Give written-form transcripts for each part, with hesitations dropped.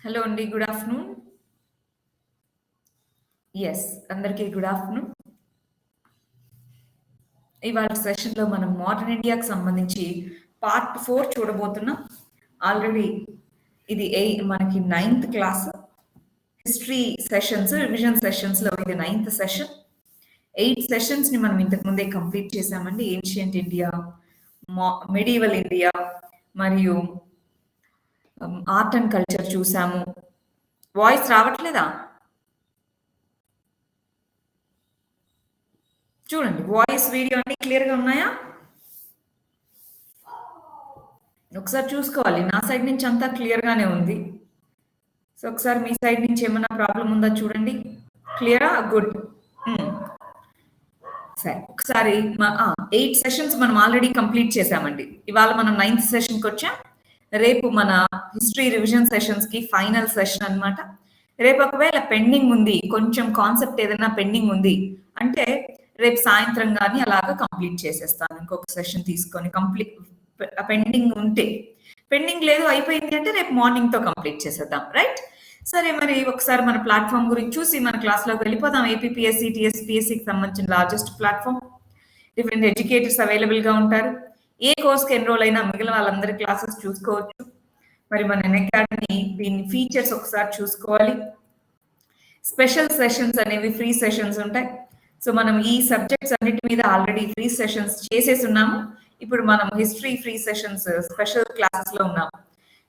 Hello అండి. Good afternoon. Yes. అందరికీ good afternoon. ఇవాళ సెషన్‌లో మనం మోడర్న్ ఇండియాకి సంబంధించి పార్ట్ 4 చూడబోతున్నాం. ఆల్రెడీ ఇది మనకి ninth class. History sessions, revision సెషన్స్‌లో ఇది 9థ్ సెషన్. 8 సెషన్స్‌ని మనం ఇంతకు ముందే కంప్లీట్ చేశామండి. ఏన్షియంట్ ఇండియా, మెడివల్ ఇండియా మరియు ఆర్ట్ అండ్ కల్చర్ చూసాము. వాయిస్ రావట్లేదా? చూడండి. వాయిస్, వీడియో అన్నీ క్లియర్‌గా ఉన్నాయా? ఒకసారి చూసుకోవాలి. నా సైడ్ నుంచి అంతా క్లియర్‌గానే ఉంది. సో, ఒకసారి మీ సైడ్ నుంచి ఏమన్నా ప్రాబ్లమ్ ఉందా చూడండి. క్లియరా? గుడ్. హ్మ్. సరే. ఒకసారి 8 సెషన్స్ మనం ఆల్రెడీ కంప్లీట్ చేశామండి. ఇవాళ మనం 9థ్ సెషన్‌కొచ్చాం. రేపు మన హిస్టరీ రివిజన్ సెషన్స్‌కి ఫైనల్ సెషన్ అన్నమాట. రేపు ఒకవేళ పెండింగ్ ఉంది, కొంచెం కాన్సెప్ట్ ఏదైనా పెండింగ్ ఉంది అంటే రేపు సాయంత్రం గాని అలాగా కంప్లీట్ చేసేస్తాను. ఇంకొక సెషన్ తీసుకొని పెండింగ్ ఉంటే. పెండింగ్ లేదు అయిపోయింది అంటే రేపు మార్నింగ్‌తో కంప్లీట్ చేసేద్దాం. రైట్? సరే, మరి ఒకసారి మన ప్లాట్‌ఫార్మ్ గురించి చూసి మన క్లాస్‌లోకి వెళ్ళిపోదాం. ఏపీపీఎస్సీ, టీఎస్పీఎస్సీకి సంబంధించిన లార్జెస్ట్ ప్లాట్‌ఫార్మ్. డిఫరెంట్ ఎడ్యుకేటర్స్ అవైలబుల్‌గా ఉంటారు. ఏ కోర్స్‌కి ఎన్రోల్ అయినా మిగిలిన వాళ్ళందరి క్లాసెస్ చూసుకోవచ్చు. మరి మన అకాడమీ దీని ఫీచర్స్ ఒకసారి చూసుకోవాలి. స్పెషల్ సెషన్స్ అనేవి ఫ్రీ సెషన్స్ ఉంటాయి. సో మనం ఈ సబ్జెక్ట్స్ అన్నిటి మీద ఆల్రెడీ ఫ్రీ సెషన్స్ చేసేసి ఉన్నాము. ఇప్పుడు మనం history free sessions special classes లో ఉన్నాము.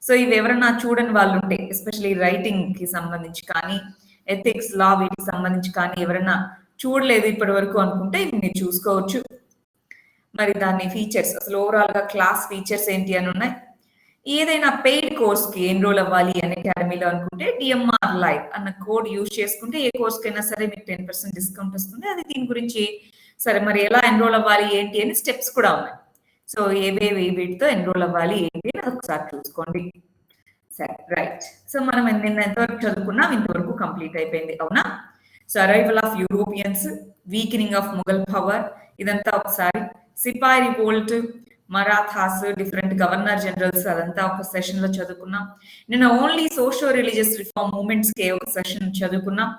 సో ఇవి ఎవరన్నా చూడని వాళ్ళు ఉంటే, ఎస్పెషల్లీ రైటింగ్ కి సంబంధించి కానీ, ఎథిక్స్, లా వీటికి సంబంధించి కానీ ఎవరైనా చూడలేదు ఇప్పటి వరకు అనుకుంటే ఇవి మీరు చూసుకోవచ్చు. మరి దాని ఫీచర్స్, అసలు ఓవరాల్ గా క్లాస్ ఫీచర్స్ ఏంటి అని ఉన్నాయి. ఏదైనా పెయిడ్ కోర్స్ కి ఎన్రోల్ అవ్వాలి అని అకాడమీలో అనుకుంటే డిఎంఆర్ లైవ్ అన్న కోడ్ యూజ్ చేసుకుంటే ఏ కోర్స్ కైనా సరే మీకు 10% డిస్కౌంట్ వస్తుంది. అది దీని గురించి సరే మరి ఎలా ఎన్రోల్ అవ్వాలి ఏంటి అని స్టెప్స్ కూడా ఉన్నాయి. సో ఏవేవి వీటితో ఎన్రోల్ అవ్వాలి ఏంటి అని ఒకసారి చూసుకోండి. సరే, రైట్. సో మనం నిన్న ఎంతవరకు చదువుకున్నాం, ఇంతవరకు కంప్లీట్ అయిపోయింది అవునా. So arrival of Europeans, weakening of Mughal power, ఇదంతా ఒకసారి. Sepoy revolt, Marathas, different governor generals, అదంతా ఒక సెషన్ లో చదువుకున్నాం. నిన్న only socio religious reform movements కే ఒక సెషన్ చదువుకున్నాం.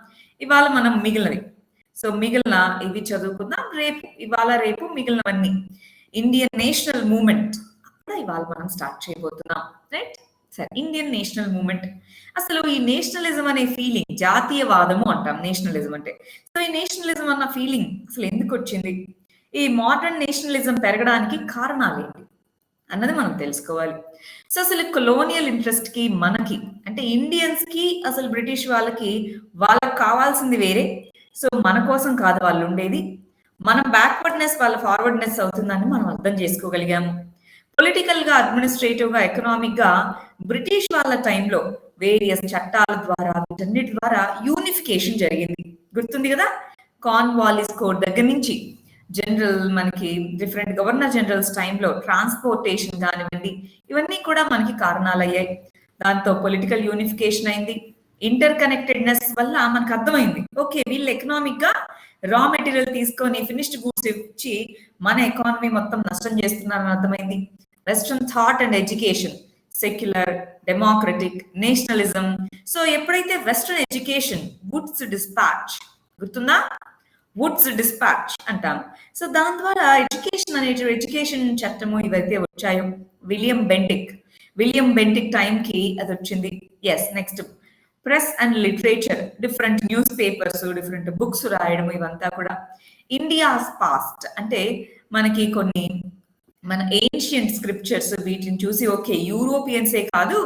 ఇవాళ మనం మిగిలినవి, సో మిగిలిన ఇవి చదువుకుందాం. ఇవాళ రేపు మిగిలినవన్నీ ఇండియన్ నేషనల్ మూవ్మెంట్ కూడా ఇవాళ మనం స్టార్ట్ చేయబోతున్నాం. రైట్? సరే, ఇండియన్ నేషనల్ మూవ్మెంట్. అసలు ఈ నేషనలిజం అనే ఫీలింగ్, జాతీయవాదము అంటాం నేషనలిజం అంటే. సో ఈ నేషనలిజం అన్న ఫీలింగ్ అసలు ఎందుకు వచ్చింది, ఈ మోడర్న్ నేషనలిజం పెరగడానికి కారణాలు ఏంటి అన్నది మనం తెలుసుకోవాలి. సో అసలు కొలోనియల్ ఇంట్రెస్ట్ కి మనకి అంటే ఇండియన్స్ కి అసలు బ్రిటిష్ వాళ్ళకి కావాల్సింది వేరే. సో మన కోసం కాదు వాళ్ళు ఉండేది. మనం బ్యాక్వర్డ్నెస్ వాళ్ళ ఫార్వర్డ్నెస్ అవుతుందని మనం అర్థం చేసుకోగలిగాము. పొలిటికల్ గా, అడ్మినిస్ట్రేటివ్ గా, ఎకనామిక్ గా బ్రిటిష్ వాళ్ళ టైంలో వేరియస్ చట్టాల ద్వారా, వీటన్నిటి ద్వారా యూనిఫికేషన్ జరిగింది. గుర్తుంది కదా, కార్న్వాలిస్ కోడ్ దగ్గర నుంచి జనరల్ మనకి డిఫరెంట్ గవర్నర్ జనరల్స్ టైంలో ట్రాన్స్పోర్టేషన్ కానివ్వండి, ఇవన్నీ కూడా మనకి కారణాలు అయ్యాయి. దాంతో పొలిటికల్ యూనిఫికేషన్ అయింది. ఇంటర్ కనెక్టెడ్నెస్ వల్ల మనకు అర్థమైంది, ఓకే వీళ్ళు ఎకనామిక్ గా రా మెటీరియల్ తీసుకొని ఫినిష్డ్ గూడ్స్ ఇచ్చి మన ఎకానమీ మొత్తం నష్టం చేస్తున్నారని అర్థమైంది. Western thought and education, secular, democratic, nationalism. So ఎప్పుడైతే వెస్ట్రన్ ఎడ్యుకేషన్, వుడ్స్ డిస్పాచ్, గుర్తుందా, వుడ్స్ డిస్పాచ్ అంటాం. సో దాని ద్వారా ఎడ్యుకేషన్ చట్టము ఇవైతే వచ్చాయో, విలియం బెంటిక్ టైంకి అది వచ్చింది. Yes, next press and literature, different newspapers, different books రాయడం, ఇవంతా కూడా ఇండియాస్ పాస్ట్ అంటే మనకి కొన్ని మన ఏన్షియంట్ స్క్రిప్చర్స్, వీటిని చూసి ఓకే యూరోపియన్సే కాదు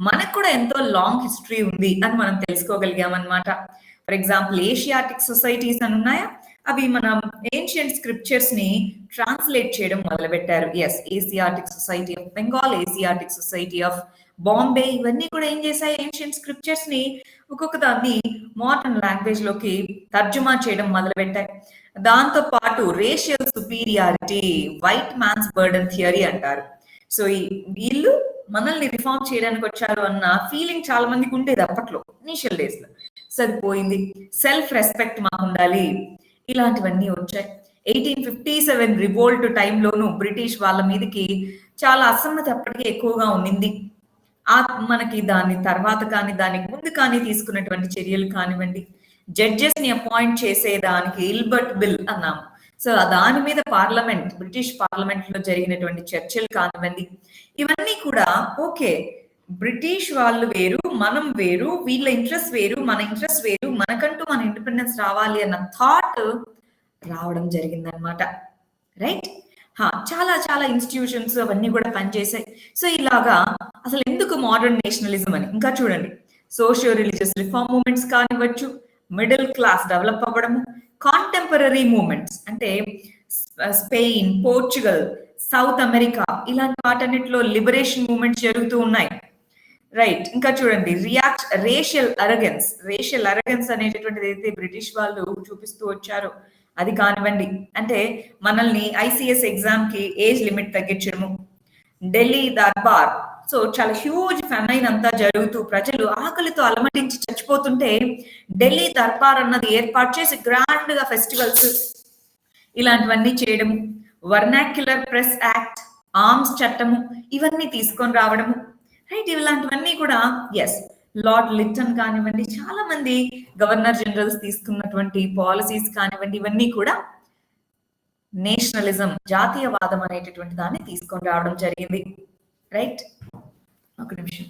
మనకు కూడా ఎంతో లాంగ్ హిస్టరీ ఉంది అని మనం తెలుసుకోగలిగామన్నమాట. ఫర్ ఎగ్జాంపుల్ ఏషియాటిక్ సొసైటీస్ అని ఉన్నాయా, అవి మనం ఏన్షియంట్ స్క్రిప్చర్స్ ని ట్రాన్స్లేట్ చేయడం మొదలుపెట్టారు. Yes, Asiatic Society of Bengal, Asiatic Society of Bombay, ఇవన్నీ కూడా ఏం చేశాయి, ఏన్షియంట్ స్క్రిప్చర్స్ ని ఒక్కొక్క దాన్ని మోడర్న్ లాంగ్వేజ్ లోకి తర్జుమా చేయడం మొదలుపెట్టాయి. దాంతో పాటు racial superiority, white man's burden theory అంటారు. సో ఈ వీళ్ళు మనల్ని రిఫార్మ్ చేయడానికి వచ్చారు అన్న ఫీలింగ్ చాలా మందికి ఉండేది అప్పట్లో, ఇనిషియల్ డేస్ లో. సరిపోయింది, సెల్ఫ్ రెస్పెక్ట్ మాకు ఉండాలి, ఇలాంటివన్నీ వచ్చాయి. 1857 రివోల్ట్ టైంలోను బ్రిటిష్ వాళ్ళ మీదకి చాలా అసమ్మతి అప్పటికే ఎక్కువగా ఉండింది. మనకి దాని తర్వాత కానీ దానికి ముందు కానీ తీసుకున్నటువంటి చర్యలు కానివ్వండి, జడ్జెస్ ని అపాయింట్ చేసేదానికి ఇల్బర్ట్ బిల్ అన్నాము. సో దాని మీద బ్రిటిష్ పార్లమెంట్ లో జరిగినటువంటి చర్చలు కానివ్వండి, ఇవన్నీ కూడా ఓకే, బ్రిటిష్ వాళ్ళు వేరు, మనం వేరు, వీళ్ళ ఇంట్రెస్ట్ వేరు, మన ఇంట్రెస్ట్ వేరు, మనకంటూ మన ఇండిపెండెన్స్ రావాలి అన్న థాట్ రావడం జరిగిందనమాట. రైట్? చాలా చాలా ఇన్స్టిట్యూషన్స్ అవన్నీ కూడా పనిచేసాయి. సో ఇలాగా అసలు ఎందుకు మోడర్న్ నేషనలిజం అని ఇంకా చూడండి, సోషియో రిలీజియస్ రిఫార్మ్ మూవ్మెంట్స్ కానివ్వచ్చు, మిడిల్ క్లాస్ డెవలప్ అవ్వడము, కాంటెంపరీ మూవ్మెంట్స్ అంటే స్పెయిన్, పోర్చుగల్, సౌత్ అమెరికా ఇలాంటి వాటన్నిటిలో లిబరేషన్ మూవ్మెంట్స్ జరుగుతూ ఉన్నాయి. రైట్? ఇంకా చూడండి, రేషియల్ అరగెన్స్ అనేటటువంటిది అయితే బ్రిటిష్ వాళ్ళు చూపిస్తూ వచ్చారు అది కానివ్వండి, అంటే మనల్ని ఐసిఎస్ ఎగ్జామ్ కి ఏజ్ లిమిట్ తగ్గించడము, ఢిల్లీ దర్బార్, సో చాలా హ్యూజ్ ఫెమైన్ అంతా జరుగుతూ ప్రజలు ఆకలితో అలమటించి చచ్చిపోతుంటే ఢిల్లీ దర్బార్ అన్నది ఏర్పాటు చేసి గ్రాండ్ గా ఫెస్టివల్స్ ఇలాంటివన్నీ చేయడము, వర్నాక్యులర్ ప్రెస్ యాక్ట్, ఆర్మ్స్ చట్టము ఇవన్నీ తీసుకొని రావడము. రైట్? ఇలాంటివన్నీ కూడా ఎస్, లార్డ్ లిట్టన్ కానివ్వండి, చాలా మంది గవర్నర్ జనరల్స్ తీసుకున్నటువంటి పాలసీస్ కానివ్వండి, ఇవన్నీ కూడా నేషనలిజం, జాతీయవాదం అనేటటువంటి దాన్ని తీసుకొని రావడం జరిగింది. రైట్? ఒక నిమిషం.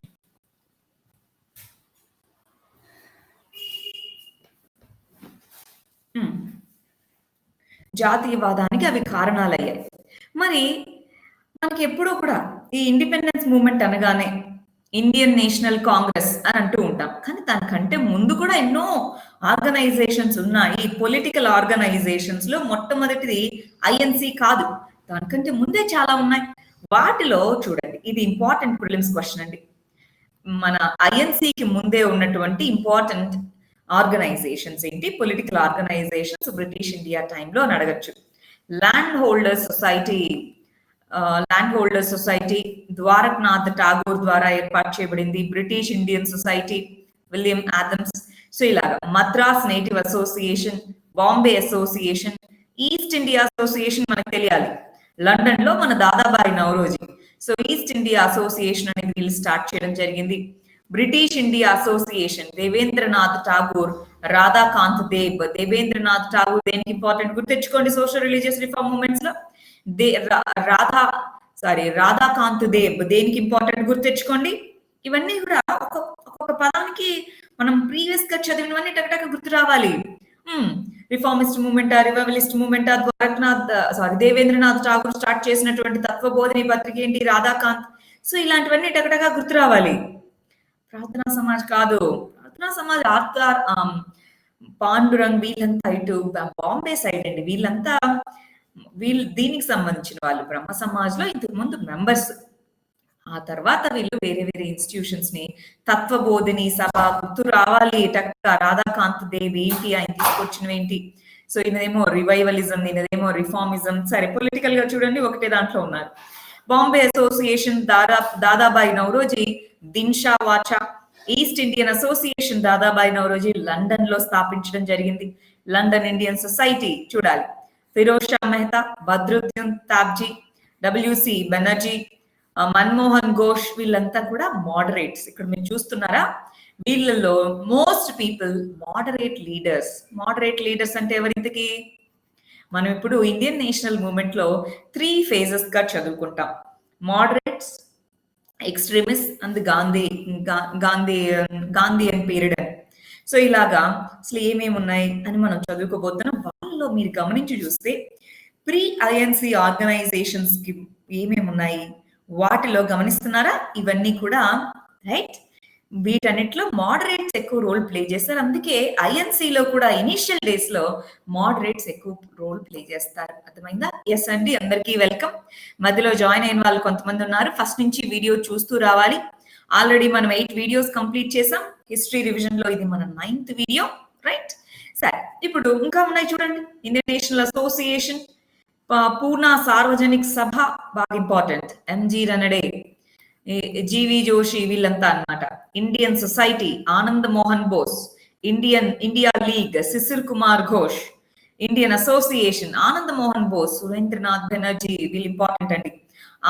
జాతీయవాదానికి అవి కారణాలయ్యాయి. మరి మనకి ఎప్పుడూ కూడా ఈ ఇండిపెండెన్స్ మూవ్మెంట్ అనగానే ఇండియన్ నేషనల్ కాంగ్రెస్ అని అంటూ ఉంటాం, కానీ దానికంటే ముందు కూడా ఎన్నో ఆర్గనైజేషన్స్ ఉన్నాయి. పొలిటికల్ ఆర్గనైజేషన్స్ లో మొట్టమొదటిది ఐఎన్సి కాదు, దానికంటే ముందే చాలా ఉన్నాయి. వాటిలో చూడండి, ఇది ఇంపార్టెంట్ ప్రిలిమ్స్ క్వశ్చన్ అండి. మన ఐఎన్సికి ముందే ఉన్నటువంటి ఇంపార్టెంట్ ఆర్గనైజేషన్స్ ఏంటి, పొలిటికల్ ఆర్గనైజేషన్స్ బ్రిటిష్ ఇండియా టైంలో అని అడగచ్చు. Land holder society Dwarkanath Tagore ద్వారా ఏర్పాటు చేయబడింది. British Indian society William Adams. So ఇలాగా Madras native association, Bombay association, East India association మనకు తెలియాలి, లండన్ లో మన Dadabhai Naoroji. So East India association అనేది వీళ్ళు స్టార్ట్ చేయడం జరిగింది. British India association Debendranath Tagore, Radhakant Deb. Debendranath Tagore దేనికి ఇంపార్టెంట్ గుర్తెచ్చుకోండి, సోషల్ రిలీజియస్ రిఫార్మ్ మూవ్మెంట్స్ లో. రాధాకాంత్ దేబ్ దేనికి ఇంపార్టెంట్ గుర్తెచ్చుకోండి. ఇవన్నీ కూడా ఒక్కొక్క పదానికి మనం ప్రీవియస్ గా చదివినవన్నీ టకటక గుర్తు రావాలి. రిఫార్మిస్ట్ మూవ్మెంటా, రివైవలిస్ట్ మూవ్మెంటా, దేవేంద్రనాథ్ ఠాగూర్ స్టార్ట్ చేసినటువంటి తత్వబోధిని పత్రిక ఏంటి, రాధాకాంత్. సో ఇలాంటివన్నీ టకటగా గుర్తు రావాలి. ప్రార్థనా సమాజ్ కాదు, ప్రార్థనా సమాజ్ ఆర్తార్, పాండురంగ్ వీళ్ళంతా ఇటు బాంబే సైడ్ అండి. వీళ్ళు దీనికి సంబంధించిన వాళ్ళు బ్రహ్మ సమాజ్ లో ఇంతకు ముందు మెంబర్స్. ఆ తర్వాత వీళ్ళు వేరే వేరే ఇన్స్టిట్యూషన్స్ ని, తత్వబోధిని సభ గుర్తు రావాలి టక్క, రాధాకాంత్ దేవ్ ఏంటి, ఆయన తీసుకొచ్చినవి ఏంటి. సో ఈయనదేమో రివైవలిజం, ఈయనదేమో రిఫార్మిజం. సరే, పొలిటికల్ గా చూడండి ఒకటే దాంట్లో ఉన్నారు. Bombay association Dadabhai Naoroji Dinshaw Wacha. East Indian association Dadabhai Naoroji London లో స్థాపించడం జరిగింది. లండన్ ఇండియన్ సొసైటీ చూడాలి, ఫిరోజ్ షా మెహతా, బద్రుద్దీన్ తాబ్జీ, డబ్ల్యూసి బెనర్జీ, మన్మోహన్ ఘోష్. వీళ్ళంతా కూడా మోడరేట్స్. ఇక్కడ మీరు చూస్తున్నారా, వీళ్ళలో మోస్ట్ పీపుల్ మోడరేట్ లీడర్స్ అంటే ఎవరింతకి? మనం ఇప్పుడు ఇండియన్ నేషనల్ మూవ్మెంట్ లో 3 phases గా చదువుకుంటాం, moderates, extremist and Gandhian period అని. సో ఇలాగా అసలు ఏమేమి ఉన్నాయి అని మనం చదువుకోబోతున్నాం. వాళ్ళలో మీరు గమనించి చూస్తే ప్రీ ఐఎన్సి ఆర్గనైజేషన్స్ కి ఏమేమి ఉన్నాయి వాటిలో గమనిస్తున్నారా, ఇవన్నీ కూడా రైట్. వీటన్నిటిలో మోడరేట్స్ ఎక్కువ రోల్ ప్లే చేస్తారు. అందుకే ఐఎన్సిలో కూడా ఇనిషియల్ డేస్ లో మోడరేట్స్ ఎక్కువ రోల్ ప్లే చేస్తారు. అర్థమైందా? ఎస్ అండి, అందరికీ వెల్కమ్. మధ్యలో జాయిన్ అయిన వాళ్ళు కొంతమంది ఉన్నారు, ఫస్ట్ నుంచి వీడియో చూస్తూ రావాలి. ఆల్రెడీ మనం 8 వీడియోస్ కంప్లీట్ చేసాం. హిస్టరీ రివిజన్ లో ఇది మన 9th వీడియో. రైట్? సరే, ఇప్పుడు ఇంకా ఉన్నాయి చూడండి. Indian National Association, Poona Sarvajanik Sabha బాగా important, M G Ranade, G V Joshi వీళ్ళంతా అన్నమాట. Indian Society Anand Mohan Bose, India League Sisir Kumar Ghosh, Indian Association Anand Mohan Bose, Surendranath Banerjee వీళ్ళు ఇంపార్టెంట్ అండి.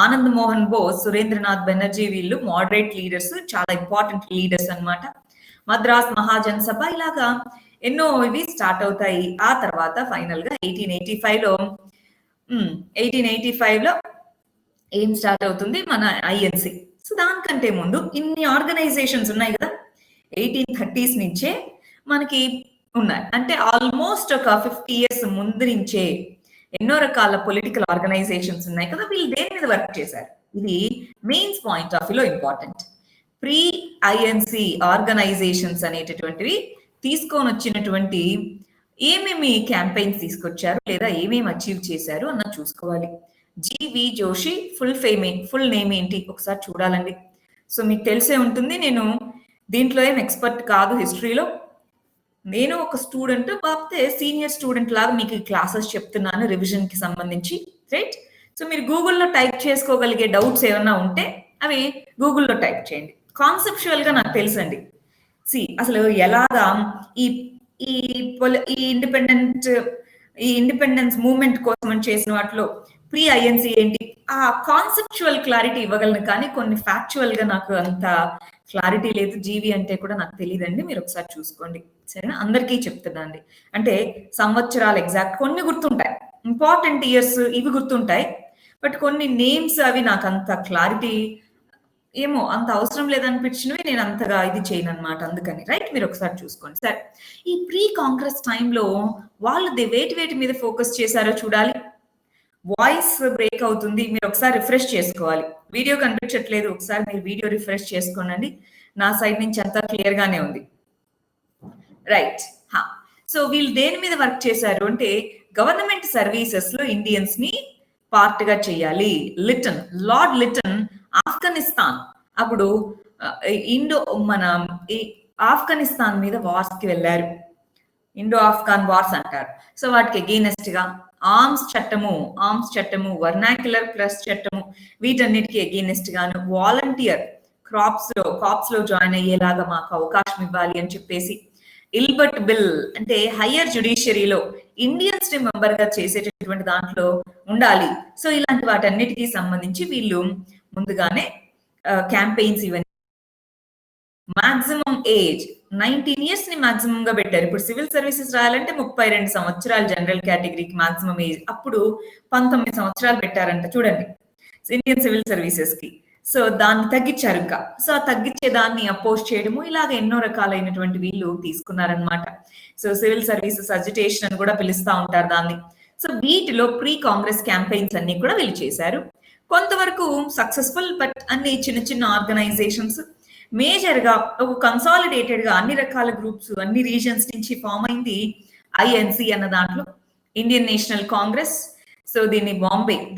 ఆనంద్ మోహన్ బోస్, సురేంద్రనాథ్ బెనర్జీ వీళ్ళు మోడరేట్ లీడర్స్, చాలా ఇంపార్టెంట్ లీడర్స్ అన్నమాట. మద్రాస్ మహాజన్ సభ ఇలాగా ఎన్నో ఇవి స్టార్ట్ అవుతాయి. ఆ తర్వాత ఫైనల్ గా 1885లో ఏం స్టార్ట్ అవుతుంది మన ఐఎన్సి. సో దానికంటే ముందు ఇన్ని ఆర్గనైజేషన్స్ ఉన్నాయి కదా, 1830s నుంచే మనకి ఉన్నాయి. అంటే ఆల్మోస్ట్ ఒక 50 years ముందు నుంచే ఎన్నో రకాల పొలిటికల్ ఆర్గనైజేషన్స్ ఉన్నాయి కదా, వీళ్ళు దేని మీద వర్క్ చేశారు, ఇది మెయిన్స్ పాయింట్ ఆఫ్ వ్యూలో ఇంపార్టెంట్. ప్రీ ఐఎన్సి ఆర్గనైజేషన్స్ అనేటటువంటివి తీసుకొని వచ్చినటువంటి ఏమేమి క్యాంపెయిన్స్ తీసుకొచ్చారు లేదా ఏమేమి అచీవ్ చేశారు అన్నది చూసుకోవాలి. జీవి జోషి ఫుల్ నేమ్ ఏంటి ఒకసారి చూడాలండి. సో మీకు తెలిసే ఉంటుంది, నేను దీంట్లో ఏం ఎక్స్పర్ట్ కాదు హిస్టరీలో, నేను ఒక స్టూడెంట్, కాకపోతే సీనియర్ స్టూడెంట్ లాగా మీకు క్లాసెస్ చెప్తున్నాను రివిజన్ కి సంబంధించి, రైట్? సో మీరు గూగుల్లో టైప్ చేసుకోగలిగే డౌట్స్ ఏమన్నా ఉంటే అవి గూగుల్లో టైప్ చేయండి. కాన్సెప్చువల్ గా నాకు తెలుసండి. అసలు ఎలాగా ఈ ఈ ఇండిపెండెన్స్ మూవ్మెంట్ కోసం చేసిన వాటిలో ప్రీ ఐఎన్సి ఏంటి, ఆ కాన్సెప్చువల్ క్లారిటీ ఇవ్వగలను, కానీ కొన్ని ఫ్యాక్చువల్ గా నాకు అంత క్లారిటీ లేదు. జీవి అంటే కూడా నాకు తెలియదండి, మీరు ఒకసారి చూసుకోండి, సరేనా? అందరికీ చెప్తుందండి. అంటే సంవత్సరాలు ఎగ్జాక్ట్ కొన్ని గుర్తుంటాయి, ఇంపార్టెంట్ ఇయర్స్ ఇవి గుర్తుంటాయి, బట్ కొన్ని నేమ్స్ అవి నాకు అంత క్లారిటీ ఏమో అంత అవసరం లేదనిపించినవి నేను అంతగా ఇది చేయను అనమాట, అందుకని, రైట్? మీరు ఒకసారి చూసుకోండి. సరే, ఈ ప్రీ కాంగ్రెస్ టైంలో వాళ్ళు వేటి మీద ఫోకస్ చేశారో చూడాలి. వాయిస్ బ్రేక్ అవుతుంది, మీరు ఒకసారి రిఫ్రెష్ చేసుకోవాలి. వీడియో కనిపించట్లేదు, ఒకసారి మీరు వీడియో రిఫ్రెష్ చేసుకోనండి. నా సైడ్ నుంచి అంతా క్లియర్ గానే ఉంది, రైట్? సో వీళ్ళు దేని మీద వర్క్ చేశారు అంటే గవర్నమెంట్ సర్వీసెస్ లో ఇండియన్స్ ని పార్ట్ గా చేయాలి. లార్డ్ లిటన్ ఆఫ్ఘనిస్తాన్ అప్పుడు ఆఫ్ఘనిస్తాన్ మీద వార్స్ కి వెళ్ళారు, ఇండో ఆఫ్ఘాన్ వార్స్ అంటారు. సో వాటికి అగెయినెస్ట్ గా ఆర్మ్స్ చట్టము, వర్నాక్యులర్ ప్లస్ చట్టము, వీటన్నిటికీ అగెయినెస్ట్ గాను వాలంటీర్ కాప్స్ లో జాయిన్ అయ్యేలాగా మాకు అవకాశం ఇవ్వాలి అని చెప్పేసి, ఇల్బర్ట్ బిల్ అంటే హయ్యర్ జ్యుడిషియరీలో ఇండియన్స్ ని మెంబర్ గా చేసేటటువంటి దాంట్లో ఉండాలి. సో ఇలాంటి వాటన్నిటికీ సంబంధించి వీళ్ళు ముందుగానే క్యాంపెయిన్స్ ఇవన్నీ. మాక్సిమం ఏజ్ 19 years ని మాక్సిమం గా పెట్టారు. ఇప్పుడు సివిల్ సర్వీసెస్ రాయాలంటే 32 సంవత్సరాలు జనరల్ కేటగిరీకి మాక్సిమం ఏజ్, అప్పుడు 19 సంవత్సరాలు పెట్టారంట చూడండి ఇండియన్ సివిల్ సర్వీసెస్ కి. సో దాన్ని తగ్గించారు ఇంకా. సో తగ్గించే దాన్ని అపోజ్ చేయడము, ఇలాగ ఎన్నో రకాలైనటువంటి వీళ్ళు తీసుకున్నారనమాట. సో సివిల్ సర్వీసెస్ అజిటేషన్ అని కూడా పిలుస్తా ఉంటారు దాన్ని. సో వీటిలో ప్రీ కాంగ్రెస్ క్యాంపెయిన్స్ అన్ని కూడా వీళ్ళు చేశారు. కొంతవరకు సక్సెస్ఫుల్, బట్ అన్ని చిన్న ఆర్గనైజేషన్స్. మేజర్ గా ఒక కన్సాలిడేటెడ్ గా అన్ని రకాల గ్రూప్స్ అన్ని రీజన్స్ నుంచి ఫామ్ అయింది ఐఎన్సి అన్న దాంట్లో, ఇండియన్ నేషనల్ కాంగ్రెస్. సో దీన్ని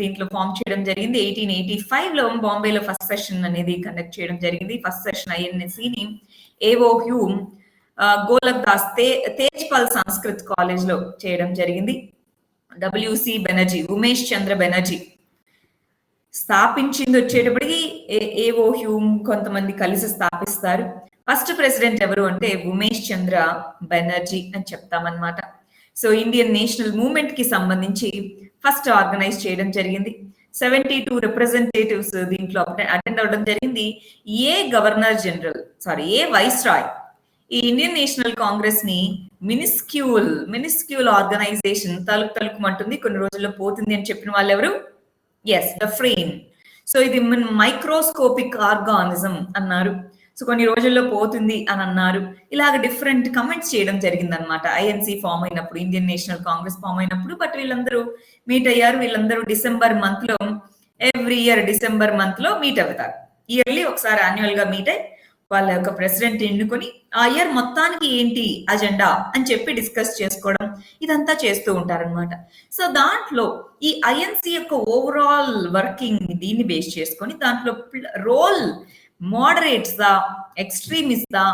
దీంట్లో ఫామ్ చేయడం జరిగింది. 1885లో బాంబేలో ఫస్ట్ సెషన్ అనేది కండక్ట్ చేయడం జరిగింది. ఫస్ట్ సెషన్ ఐఎన్సిని A O Hume, Golak Das, Tejpal Sanskrit college లో చేయడం జరిగింది. డబ్ల్యూసి బెనర్జీ, ఉమేష్ చంద్ర బెనర్జీ స్థాపించింది. వచ్చేటప్పటికి ఏవో హ్యూమ్ కొంతమంది కలిసి స్థాపిస్తారు. ఫస్ట్ ప్రెసిడెంట్ ఎవరు అంటే ఉమేష్ చంద్ర బెనర్జీ అని చెప్తామన్నమాట. సో ఇండియన్ నేషనల్ మూవ్మెంట్ కి సంబంధించి ఫస్ట్ ఆర్గనైజ్ చేయడం జరిగింది. 72 రిప్రజెంటేటివ్స్ దీంట్లో అటెండ్ అవ్వడం జరిగింది. ఏ వైస్ రాయ్ ఈ ఇండియన్ నేషనల్ కాంగ్రెస్ ని మినిస్క్యూల్ ఆర్గనైజేషన్ తలుపుమంటుంది, కొన్ని రోజుల్లో పోతుంది అని చెప్పిన వాళ్ళు ఎవరు? Yes, the frame. సో ఇది మైక్రోస్కోపిక్ ఆర్గానిజం అన్నారు. సో కొన్ని రోజుల్లో పోతుంది అని అన్నారు. ఇలాగ డిఫరెంట్ కమెంట్స్ చేయడం జరిగింది అనమాట ఐఎన్సి ఫామ్ అయినప్పుడు, ఇండియన్ నేషనల్ కాంగ్రెస్ ఫామ్ అయినప్పుడు. బట్ వీళ్ళందరూ మీట్ అయ్యారు. వీళ్ళందరూ ఎవ్రీ ఇయర్ డిసెంబర్ మంత్ లో మీట్ అవుతారు. ఇయర్లీ ఒకసారి యాన్యువల్ గా మీట్ అయ్యి వాళ్ళ యొక్క ప్రెసిడెంట్ ఎన్నుకొని ఆ ఇయర్ మొత్తానికి ఏంటి అజెండా అని చెప్పి డిస్కస్ చేసుకోవడం, ఇదంతా చేస్తూ ఉంటారనమాట. సో దాంట్లో ఈ ఐఎన్సి యొక్క ఓవరాల్ వర్కింగ్ దీన్ని బేస్ చేసుకొని దాంట్లో రోల్ మోడరేట్స్ దా, ఎక్స్ట్రీమిస్ట్ దా,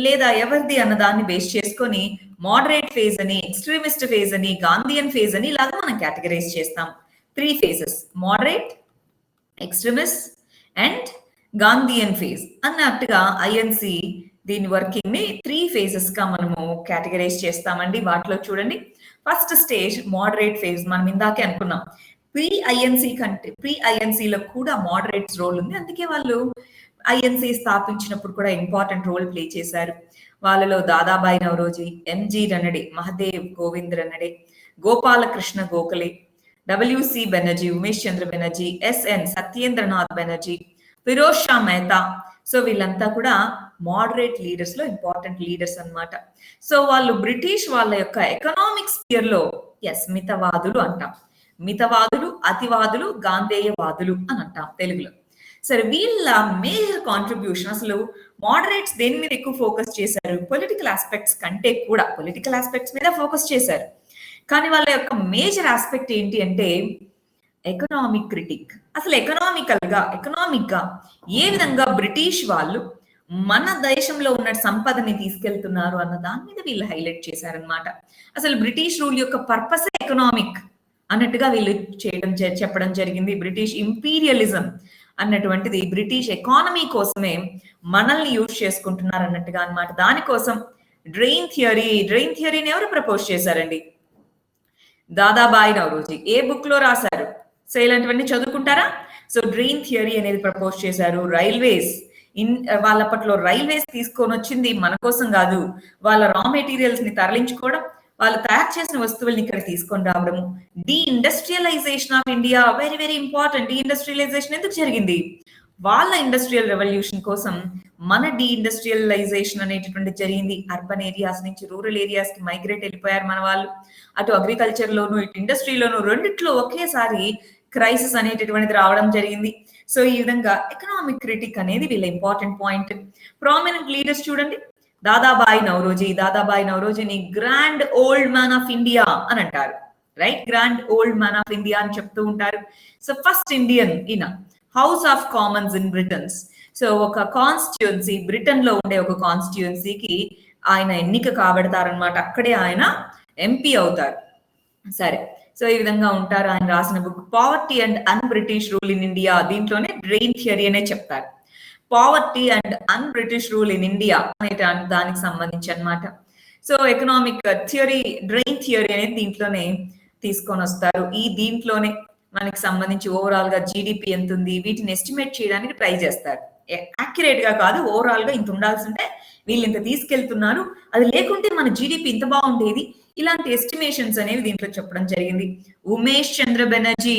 లేదా ఎవరిది అన్న దాన్ని బేస్ చేసుకొని మోడరేట్ ఫేజ్ అని, ఎక్స్ట్రీమిస్ట్ ఫేజ్ అని, గాంధీయన్ ఫేజ్ అని ఇలాగా మనం కేటగరైజ్ చేస్తాం. 3 phases: moderate, extremist and Gandhian phase అన్నట్టుగా ఐఎన్సి దీని వర్కింగ్ ని 3 phases గా మనము కేటగరైజ్ చేస్తామండి. వాటిలో చూడండి, ఫస్ట్ స్టేజ్ మోడరేట్ ఫేజ్. మనం ఇందాకే అనుకున్నాం ప్రీ ఐఎన్సీలో కూడా మోడరేట్స్ రోల్ ఉంది. అందుకే వాళ్ళు ఐఎన్సీ స్థాపించినప్పుడు కూడా ఇంపార్టెంట్ రోల్ ప్లే చేశారు. వాళ్ళలో Dadabhai Naoroji, MG Ranade, Mahadev Govind Ranade, Gopalakrishna Gokhale, WC Banerjee, Umesh Chandra Banerjee, SN Satyendranath Banerjee, Firoz Shah Mehta. So వీళ్ళంతా కూడా మోడరేట్ లీడర్స్ లో ఇంపార్టెంట్ లీడర్స్ అన్నమాట. సో వాళ్ళు బ్రిటిష్ వాళ్ళ యొక్క ఎకనామిక్ స్పియర్ లో మితవాదులు అంటాం. మితవాదులు, అతివాదులు, గాంధేయవాదులు అని అంటాం తెలుగులో. సరే, వీళ్ళ మేజర్ కాంట్రిబ్యూషన్, అసలు మోడరేట్స్ దేని మీద ఎక్కువ ఫోకస్ చేశారు? పొలిటికల్ ఆస్పెక్ట్స్ కంటే కూడా పొలిటికల్ ఆస్పెక్ట్స్ మీద ఫోకస్ చేశారు. కానీ వాళ్ళ యొక్క మేజర్ ఆస్పెక్ట్ ఏంటి అంటే ఎకనామిక్ క్రిటిక్. అసలు ఎకనామిక్ గా ఏ విధంగా బ్రిటిష్ వాళ్ళు మన దేశంలో ఉన్న సంపదని తీసుకెళ్తున్నారు అన్న దాని మీద వీళ్ళు హైలైట్ చేశారనమాట. అసలు బ్రిటిష్ రూల్ యొక్క పర్పస్ ఎకనామిక్ అన్నట్టుగా వీళ్ళు చెప్పడం జరిగింది. బ్రిటిష్ ఇంపీరియలిజం అన్నటువంటిది బ్రిటిష్ ఎకానమీ కోసమే మనల్ని యూజ్ చేసుకుంటున్నారు అన్నట్టుగా అన్నమాట. దానికోసం డ్రెయిన్ థియరీని ఎవరు ప్రపోజ్ చేశారండి? దాదాబాయి నవరోజీ. ఏ బుక్ లో రాశారు? సో ఇలాంటివన్నీ చదువుకుంటారా? సో డ్రెయిన్ థియరీ అనేది ప్రపోజ్ చేశారు. రైల్వేస్, వాళ్ళ అప్పట్లో రైల్వేస్ తీసుకొని వచ్చింది మన కోసం కాదు, వాళ్ళ రా మెటీరియల్స్ ని తరలించుకోవడం, వాళ్ళు తయారు చేసిన వస్తువుల్ని ఇక్కడ తీసుకొని రావడము. Deindustrialization of India, very very important. Deindustrialization ఎందుకు జరిగింది? వాళ్ళ ఇండస్ట్రియల్ రెవల్యూషన్ కోసం మన డి ఇండస్ట్రియలైజేషన్ అనేటటువంటి జరిగింది. అర్బన్ ఏరియాస్ నుంచి రూరల్ ఏరియాస్ కి మైగ్రేట్ వెళ్ళిపోయారు మన వాళ్ళు. అటు అగ్రికల్చర్ లోను, ఇటు ఇండస్ట్రీలోను, రెండిట్లో ఒకేసారి క్రైసిస్ అనేటటువంటిది రావడం జరిగింది. సో ఈ విధంగా ఎకనామిక్ క్రిటిక్ అనేది వీళ్ళ ఇంపార్టెంట్ పాయింట్. ప్రామినెంట్ లీడర్స్ చూడండి, దాదాబాయి నవరోజీని grand old man of India అని అంటారు, right? Grand old man of India అని చెప్తూ ఉంటారు. So first Indian in House of Commons in Britain's. So ఒక కాన్స్టిట్యుయెన్సీ, బ్రిటన్ లో ఉండే ఒక కాన్స్టిట్యుయెన్సీకి ఆయన ఎన్నిక కాబడతారనమాట. అక్కడే ఆయన ఎంపీ అవుతారు. సరే, సో ఈ విధంగా ఉంటారు. ఆయన రాసిన book poverty and an British rule in India, దీంట్లోనే డ్రెయిన్ థియరీ అనే చెప్తారు. Poverty and an British rule in India అనే దానికి సంబంధించి అనమాట. So economic theory, drain theory అనేది దీంట్లోనే తీసుకొని వస్తారు. దీంట్లోనే మనకి సంబంధించి ఓవరాల్ గా జీడిపి ఎంత ఉంది, వీటిని ఎస్టిమేట్ చేయడానికి ట్రై చేస్తారు. యాక్యురేట్ గా కాదు, ఓవరాల్ గా ఇంత ఉండాల్సి ఉంటే వీళ్ళు ఇంత తీసుకెళ్తున్నారు, అది లేకుంటే మన జీడిపి ఇంత బాగుండేది, ఇలాంటి ఎస్టిమేషన్స్ అనేవి దీంట్లో చెప్పడం జరిగింది. ఉమేష్ చంద్ర బెనర్జీ,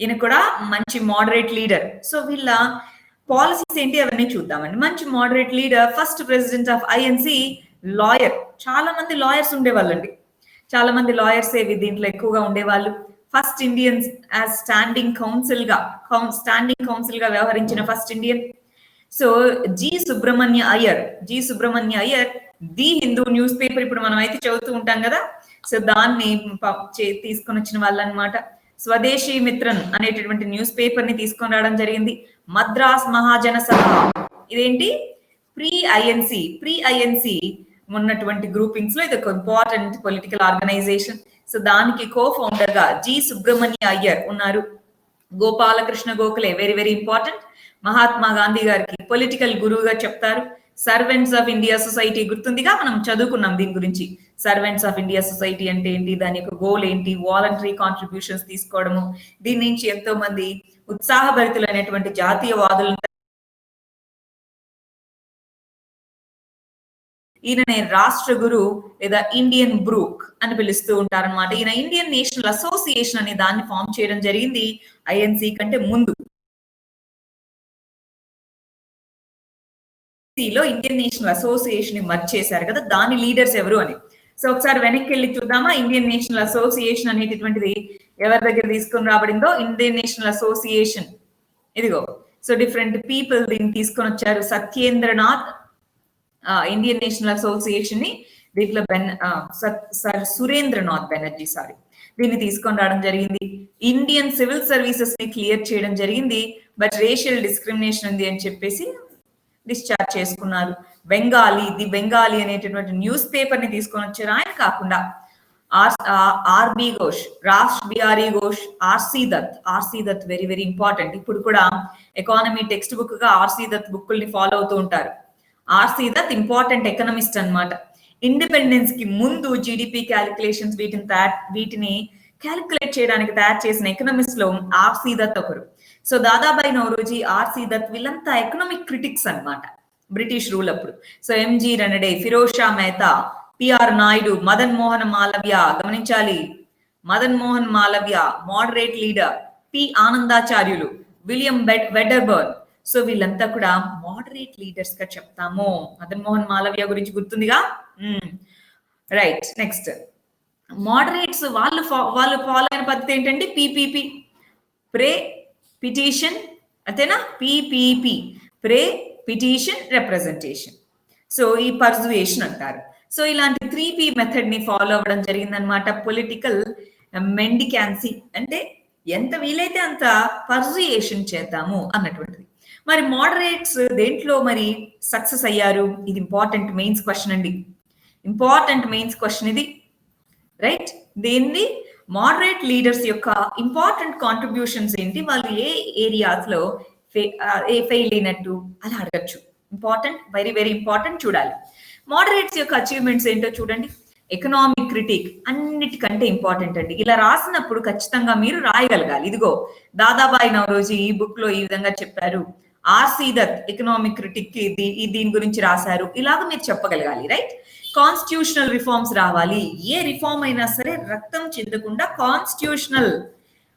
ఈయన కూడా మంచి మోడరేట్ లీడర్. సో వీళ్ళ పాలసీస్ ఏంటి అవన్నీ చూద్దామండి. మంచి moderate leader, first president of INC, lawyer. చాలా మంది లాయర్స్ ఉండేవాళ్ళండి, చాలా మంది లాయర్స్ దీంట్లో ఎక్కువగా ఉండేవాళ్ళు. First Indians as standing council గా వ్యవహరించిన first Indian. So G Subramania Iyer the Hindu news paper, ఇప్పుడు మనం అయితే చదువుతూ ఉంటాం కదా, సో దాన్ని తీసుకొని వచ్చిన వాళ్ళు అనమాట. స్వదేశీ మిత్రన్ అనేటటువంటి న్యూస్ పేపర్ ని తీసుకొని రావడం జరిగింది. మద్రాస్ మహాజన సభ, ఇదేంటి? ప్రీ ఐఎన్సి ఉన్నటువంటి గ్రూపింగ్స్ లో ఇది ఒక ఇంపార్టెంట్ పొలిటికల్ ఆర్గనైజేషన్. సో దానికి కో ఫౌండర్ గా జి సుబ్రహ్మణ్య అయ్యర్ ఉన్నారు. Gopalakrishna Gokhale, very very important. Mahatma Gandhi గారికి పొలిటికల్ గురువుగా చెప్తారు. సర్వెంట్స్ ఆఫ్ ఇండియా సొసైటీ గుర్తుందిగా, మనం చదువుకున్నాం దీని గురించి. సర్వెంట్స్ ఆఫ్ ఇండియా సొసైటీ అంటే ఏంటి, దాని యొక్క గోల్ ఏంటి, వాలంటరీ కాంట్రిబ్యూషన్స్ తీసుకోవడము. దీని నుంచి ఎంతో మంది ఉత్సాహభరితులైనటువంటి జాతీయవాదులను, ఈయననే రాష్ట్ర గురు లేదా ఇండియన్ బ్రూక్ అని పిలుస్తూ ఉంటారన్నమాట. ఈయన ఇండియన్ నేషనల్ అసోసియేషన్ అనే దాన్ని ఫామ్ చేయడం జరిగింది ఐఎన్సి కంటే ముందు. లో ఇండియన్ నేషనల్ అసోసియేషన్ ని మర్జ్ చేశారు కదా, దాని లీడర్స్ ఎవరు అని. సో ఒకసారి వెనక్కి వెళ్ళి చూద్దామా. ఇండియన్ నేషనల్ అసోసియేషన్ అనేటటువంటిది ఎవరి దగ్గర తీసుకొని రాబడిందో, ఇండియన్ నేషనల్ అసోసియేషన్ ఇదిగో. సో డిఫరెంట్ పీపుల్ దీన్ని తీసుకొని వచ్చారు. సత్యేంద్రనాథ్, ఇండియన్ నేషనల్ అసోసియేషన్ ని దీంట్లో సురేంద్రనాథ్ బెనర్జీ దీన్ని తీసుకొని రావడం జరిగింది. ఇండియన్ సివిల్ సర్వీసెస్ ని క్లియర్ చేయడం జరిగింది, బట్ రేషియల్ డిస్క్రిమినేషన్ ఉంది అని చెప్పేసి డిశ్చార్జ్ చేసుకున్నారు. ది బెంగాలీ అనేటటువంటి న్యూస్ పేపర్ ని తీసుకొని వచ్చారు. ఆయన కాకుండా R B Ghosh, Rash Behari Ghosh, R C Dutt very very important. ఇప్పుడు కూడా ఎకానమీ టెక్స్ట్ బుక్ గా ఆర్సి దత్ బుక్కుల్ని ఫాలో అవుతూ ఉంటారు. ఆర్సి దత్ ఇంపార్టెంట్ ఎకనమిస్ట్ అన్నమాట. ఇండిపెండెన్స్ కి ముందు జీడిపి క్యాలిక్యులేషన్స్ వీటిని క్యాలిక్యులేట్ చేయడానికి తయారు చేసిన ఎకనామిస్ట్ లో ఆర్సి దత్ ఒకరు. సో దాదాబాయి నౌరోజీ, ఆర్సి దత్ వీళ్ళంతా ఎకనామిక్ క్రిటిక్స్ అన్నమాట బ్రిటిష్ రూల్ అప్పుడు. So M G Ranade, Firoz Shah Mehta, P R Naidu, Madan Mohan Malaviya, గమనించాలి Madan Mohan Malaviya moderate leader, P Anandacharyulu, William Wedderburn. So వీళ్ళంతా కూడా మోడరేట్ లీడర్స్ గా చెప్తాము. మదన్ మోహన్ మాలవ్య గురించి గుర్తుందిగా. రైట్, నెక్స్ట్ మోడరేట్స్ వాళ్ళు ఫాలో అయిన పద్ధతి ఏంటంటే పిపిపి, ప్రే పిటిషన్, అంతేనా, పిపిపి ప్రే పిటిషన్ రిప్రజెంటేషన్. సో ఈ పర్సుయేషన్ అంటారు. సో ఇలాంటి 3P మెథడ్ ని ఫాలో అవ్వడం జరిగిందనమాట. పొలిటికల్ మెండికాన్సీ అంటే ఎంత వీలైతే అంత పర్సుయేషన్ చేద్దాము అన్నటువంటిది. మరి మోడరేట్స్ దేంట్లో మరి సక్సెస్ అయ్యారు? ఇది ఇంపార్టెంట్ మెయిన్స్ క్వశ్చన్ అండి, ఇంపార్టెంట్ మెయిన్స్ క్వశ్చన్ ఇది. రైట్, దేన్ని మోడరేట్ లీడర్స్ యొక్క ఇంపార్టెంట్ కాంట్రిబ్యూషన్స్ ఏంటి, వాళ్ళు ఏ ఏరియాస్ లో ఫెయిల్ అయినట్టు అలా అడగచ్చు. Important, very very important. చూడాలి మోడరేట్స్ యొక్క అచీవ్మెంట్స్ ఏంటో చూడండి. ఎకనామిక్ క్రిటిక్ అన్నిటికంటే ఇంపార్టెంట్ అండి. ఇలా రాసినప్పుడు ఖచ్చితంగా మీరు రాయగలగాలి. ఇదిగో దాదాబాయి నౌరోజీ ఈ బుక్ లో ఈ విధంగా చెప్పారు, ఆర్సి దత్ ఎకనామిక్ క్రిటిక్ దీని గురించి రాశారు, ఇలాగ మీరు చెప్పగలగాలి. రైట్, కాన్స్టిట్యూషనల్ రిఫార్మ్స్ రావాలి. ఏ రిఫార్మ్ అయినా సరే రక్తం చెందకుండా కాన్స్టిట్యూషనల్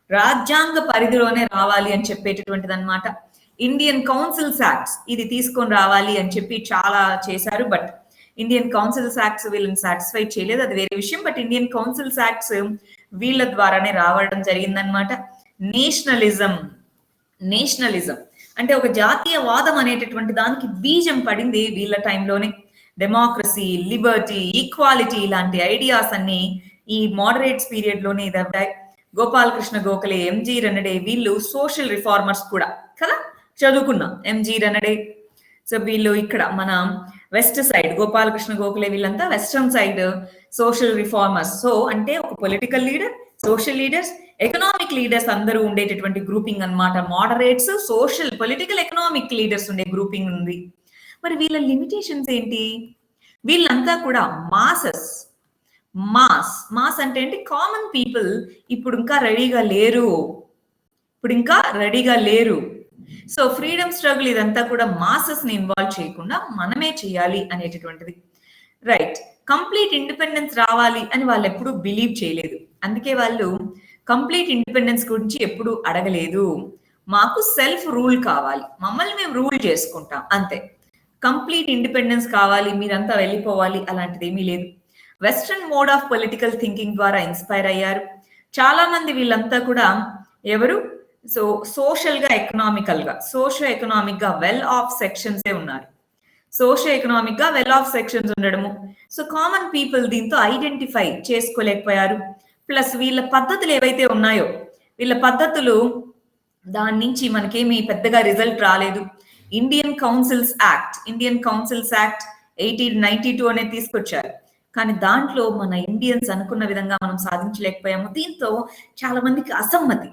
రాజ్యాంగ పరిధిలోనే రావాలి అని చెప్పేటటువంటిది అనమాట. ఇండియన్ కౌన్సిల్స్ యాక్ట్స్ ఇది తీసుకొని రావాలి అని చెప్పి చాలా చేశారు. బట్ ఇండియన్ కౌన్సిల్స్ యాక్ట్స్ వీళ్ళని సాటిస్ఫై చేయలేదు, అది వేరే విషయం. బట్ ఇండియన్ కౌన్సిల్స్ యాక్ట్స్ వీళ్ళ ద్వారానే రావడం జరిగిందనమాట. నేషనలిజం, నేషనలిజం అంటే ఒక జాతీయవాదం అనేటటువంటి దానికి బీజం పడింది వీళ్ళ టైంలోనే. డెమోక్రసీ, లిబర్టీ, ఈక్వాలిటీ ఇలాంటి ఐడియాస్ అన్ని ఈ మోడరేట్స్ పీరియడ్ లోనే ఇదవుతాయి. గోపాలకృష్ణ గోఖలే, ఎంజి రనడే వీళ్ళు సోషల్ రిఫార్మర్స్ కూడా కదా, చదువుకున్నాం ఎంజి రనడే. సో వీళ్ళు ఇక్కడ మన వెస్ట్ సైడ్, గోపాలకృష్ణ గోఖలే వీళ్ళంతా western side social reformers. So అంటే ఒక political leader, social leaders, economic leaders అందరూ ఉండేటటువంటి గ్రూపింగ్ అన్నమాట. Moderates, social, political, economic leaders ఉండే గ్రూపింగ్ ఉంది. మరి వీళ్ళ లిమిటేషన్స్ ఏంటి? వీళ్ళంతా కూడా మాసెస్, మాస్ అంటే ఏంటి, కామన్ పీపుల్ ఇప్పుడు ఇంకా రెడీగా లేరు. సో ఫ్రీడమ్ స్ట్రగుల్ ఇదంతా కూడా మాసెస్ ని ఇన్వాల్వ్ చేయకుండా మనమే చేయాలి అనేటటువంటిది. రైట్, కంప్లీట్ ఇండిపెండెన్స్ రావాలి అని వాళ్ళు ఎప్పుడూ బిలీవ్ చేయలేదు. అందుకే వాళ్ళు కంప్లీట్ ఇండిపెండెన్స్ గురించి ఎప్పుడు అడగలేదు. మాకు సెల్ఫ్ రూల్ కావాలి, మమ్మల్ని మేము రూల్ చేసుకుంటాం అంతే. కంప్లీట్ ఇండిపెండెన్స్ కావాలి, మీరంతా వెళ్ళిపోవాలి, అలాంటిది ఏమీ లేదు. Western mode of political thinking ద్వారా ఇన్స్పైర్ అయ్యారు చాలా మంది. వీళ్ళంతా కూడా ఎవరు? సో సోషల్ గా, ఎకనామికల్ గా, సోషో ఎకనామిక్ గా వెల్ ఆఫ్ సెక్షన్స్ ఉన్నారు. సోషో ఎకనామిక్ గా వెల్ ఆఫ్ సెక్షన్స్ ఉండడము. సో కామన్ పీపుల్ దీంతో ఐడెంటిఫై చేసుకోలేకపోయారు. ప్లస్ వీళ్ళ పద్ధతులు ఏవైతే ఉన్నాయో, వీళ్ళ పద్ధతులు దాని నుంచి మనకేమి పెద్దగా రిజల్ట్ రాలేదు. ఇండియన్ కౌన్సిల్స్ యాక్ట్ 1892 అనేది తీసుకొచ్చారు. కానీ దాంట్లో మన ఇండియన్స్ అనుకున్న విధంగా మనం సాధించలేకపోయాము. దీంతో చాలా మందికి అసమ్మతి,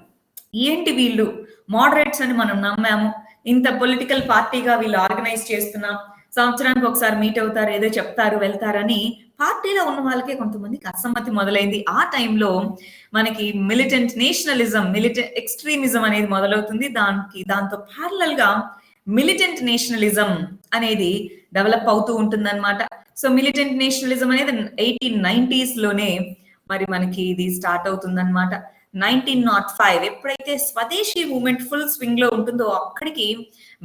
ఏంటి వీళ్ళు మోడరేట్స్ అని మనం నమ్మాము, ఇంత పొలిటికల్ పార్టీగా వీళ్ళు ఆర్గనైజ్ చేస్తున్నాం, సంవత్సరానికి ఒకసారి మీట్ అవుతారు, ఏదో చెప్తారు, వెళ్తారని పార్టీలో ఉన్న వాళ్ళకే కొంతమందికి అసమ్మతి మొదలైంది. ఆ టైంలో మనకి మిలిటెంట్ నేషనలిజం, మిలిటెంట్ ఎక్స్ట్రీమిజం అనేది మొదలవుతుంది. దాంతో ప్యారలల్ గా మిలిటెంట్ నేషనలిజం అనేది డెవలప్ అవుతూ ఉంటుందన్నమాట. సో మిలిటెంట్ నేషనలిజం అనేది 1890s లోనే మరి మనకి ఇది స్టార్ట్ అవుతుందన్నమాట. 1905 ఎప్పుడైతే స్వదేశీ మూవ్మెంట్ ఫుల్ స్వింగ్ లో ఉంటుందో అక్కడికి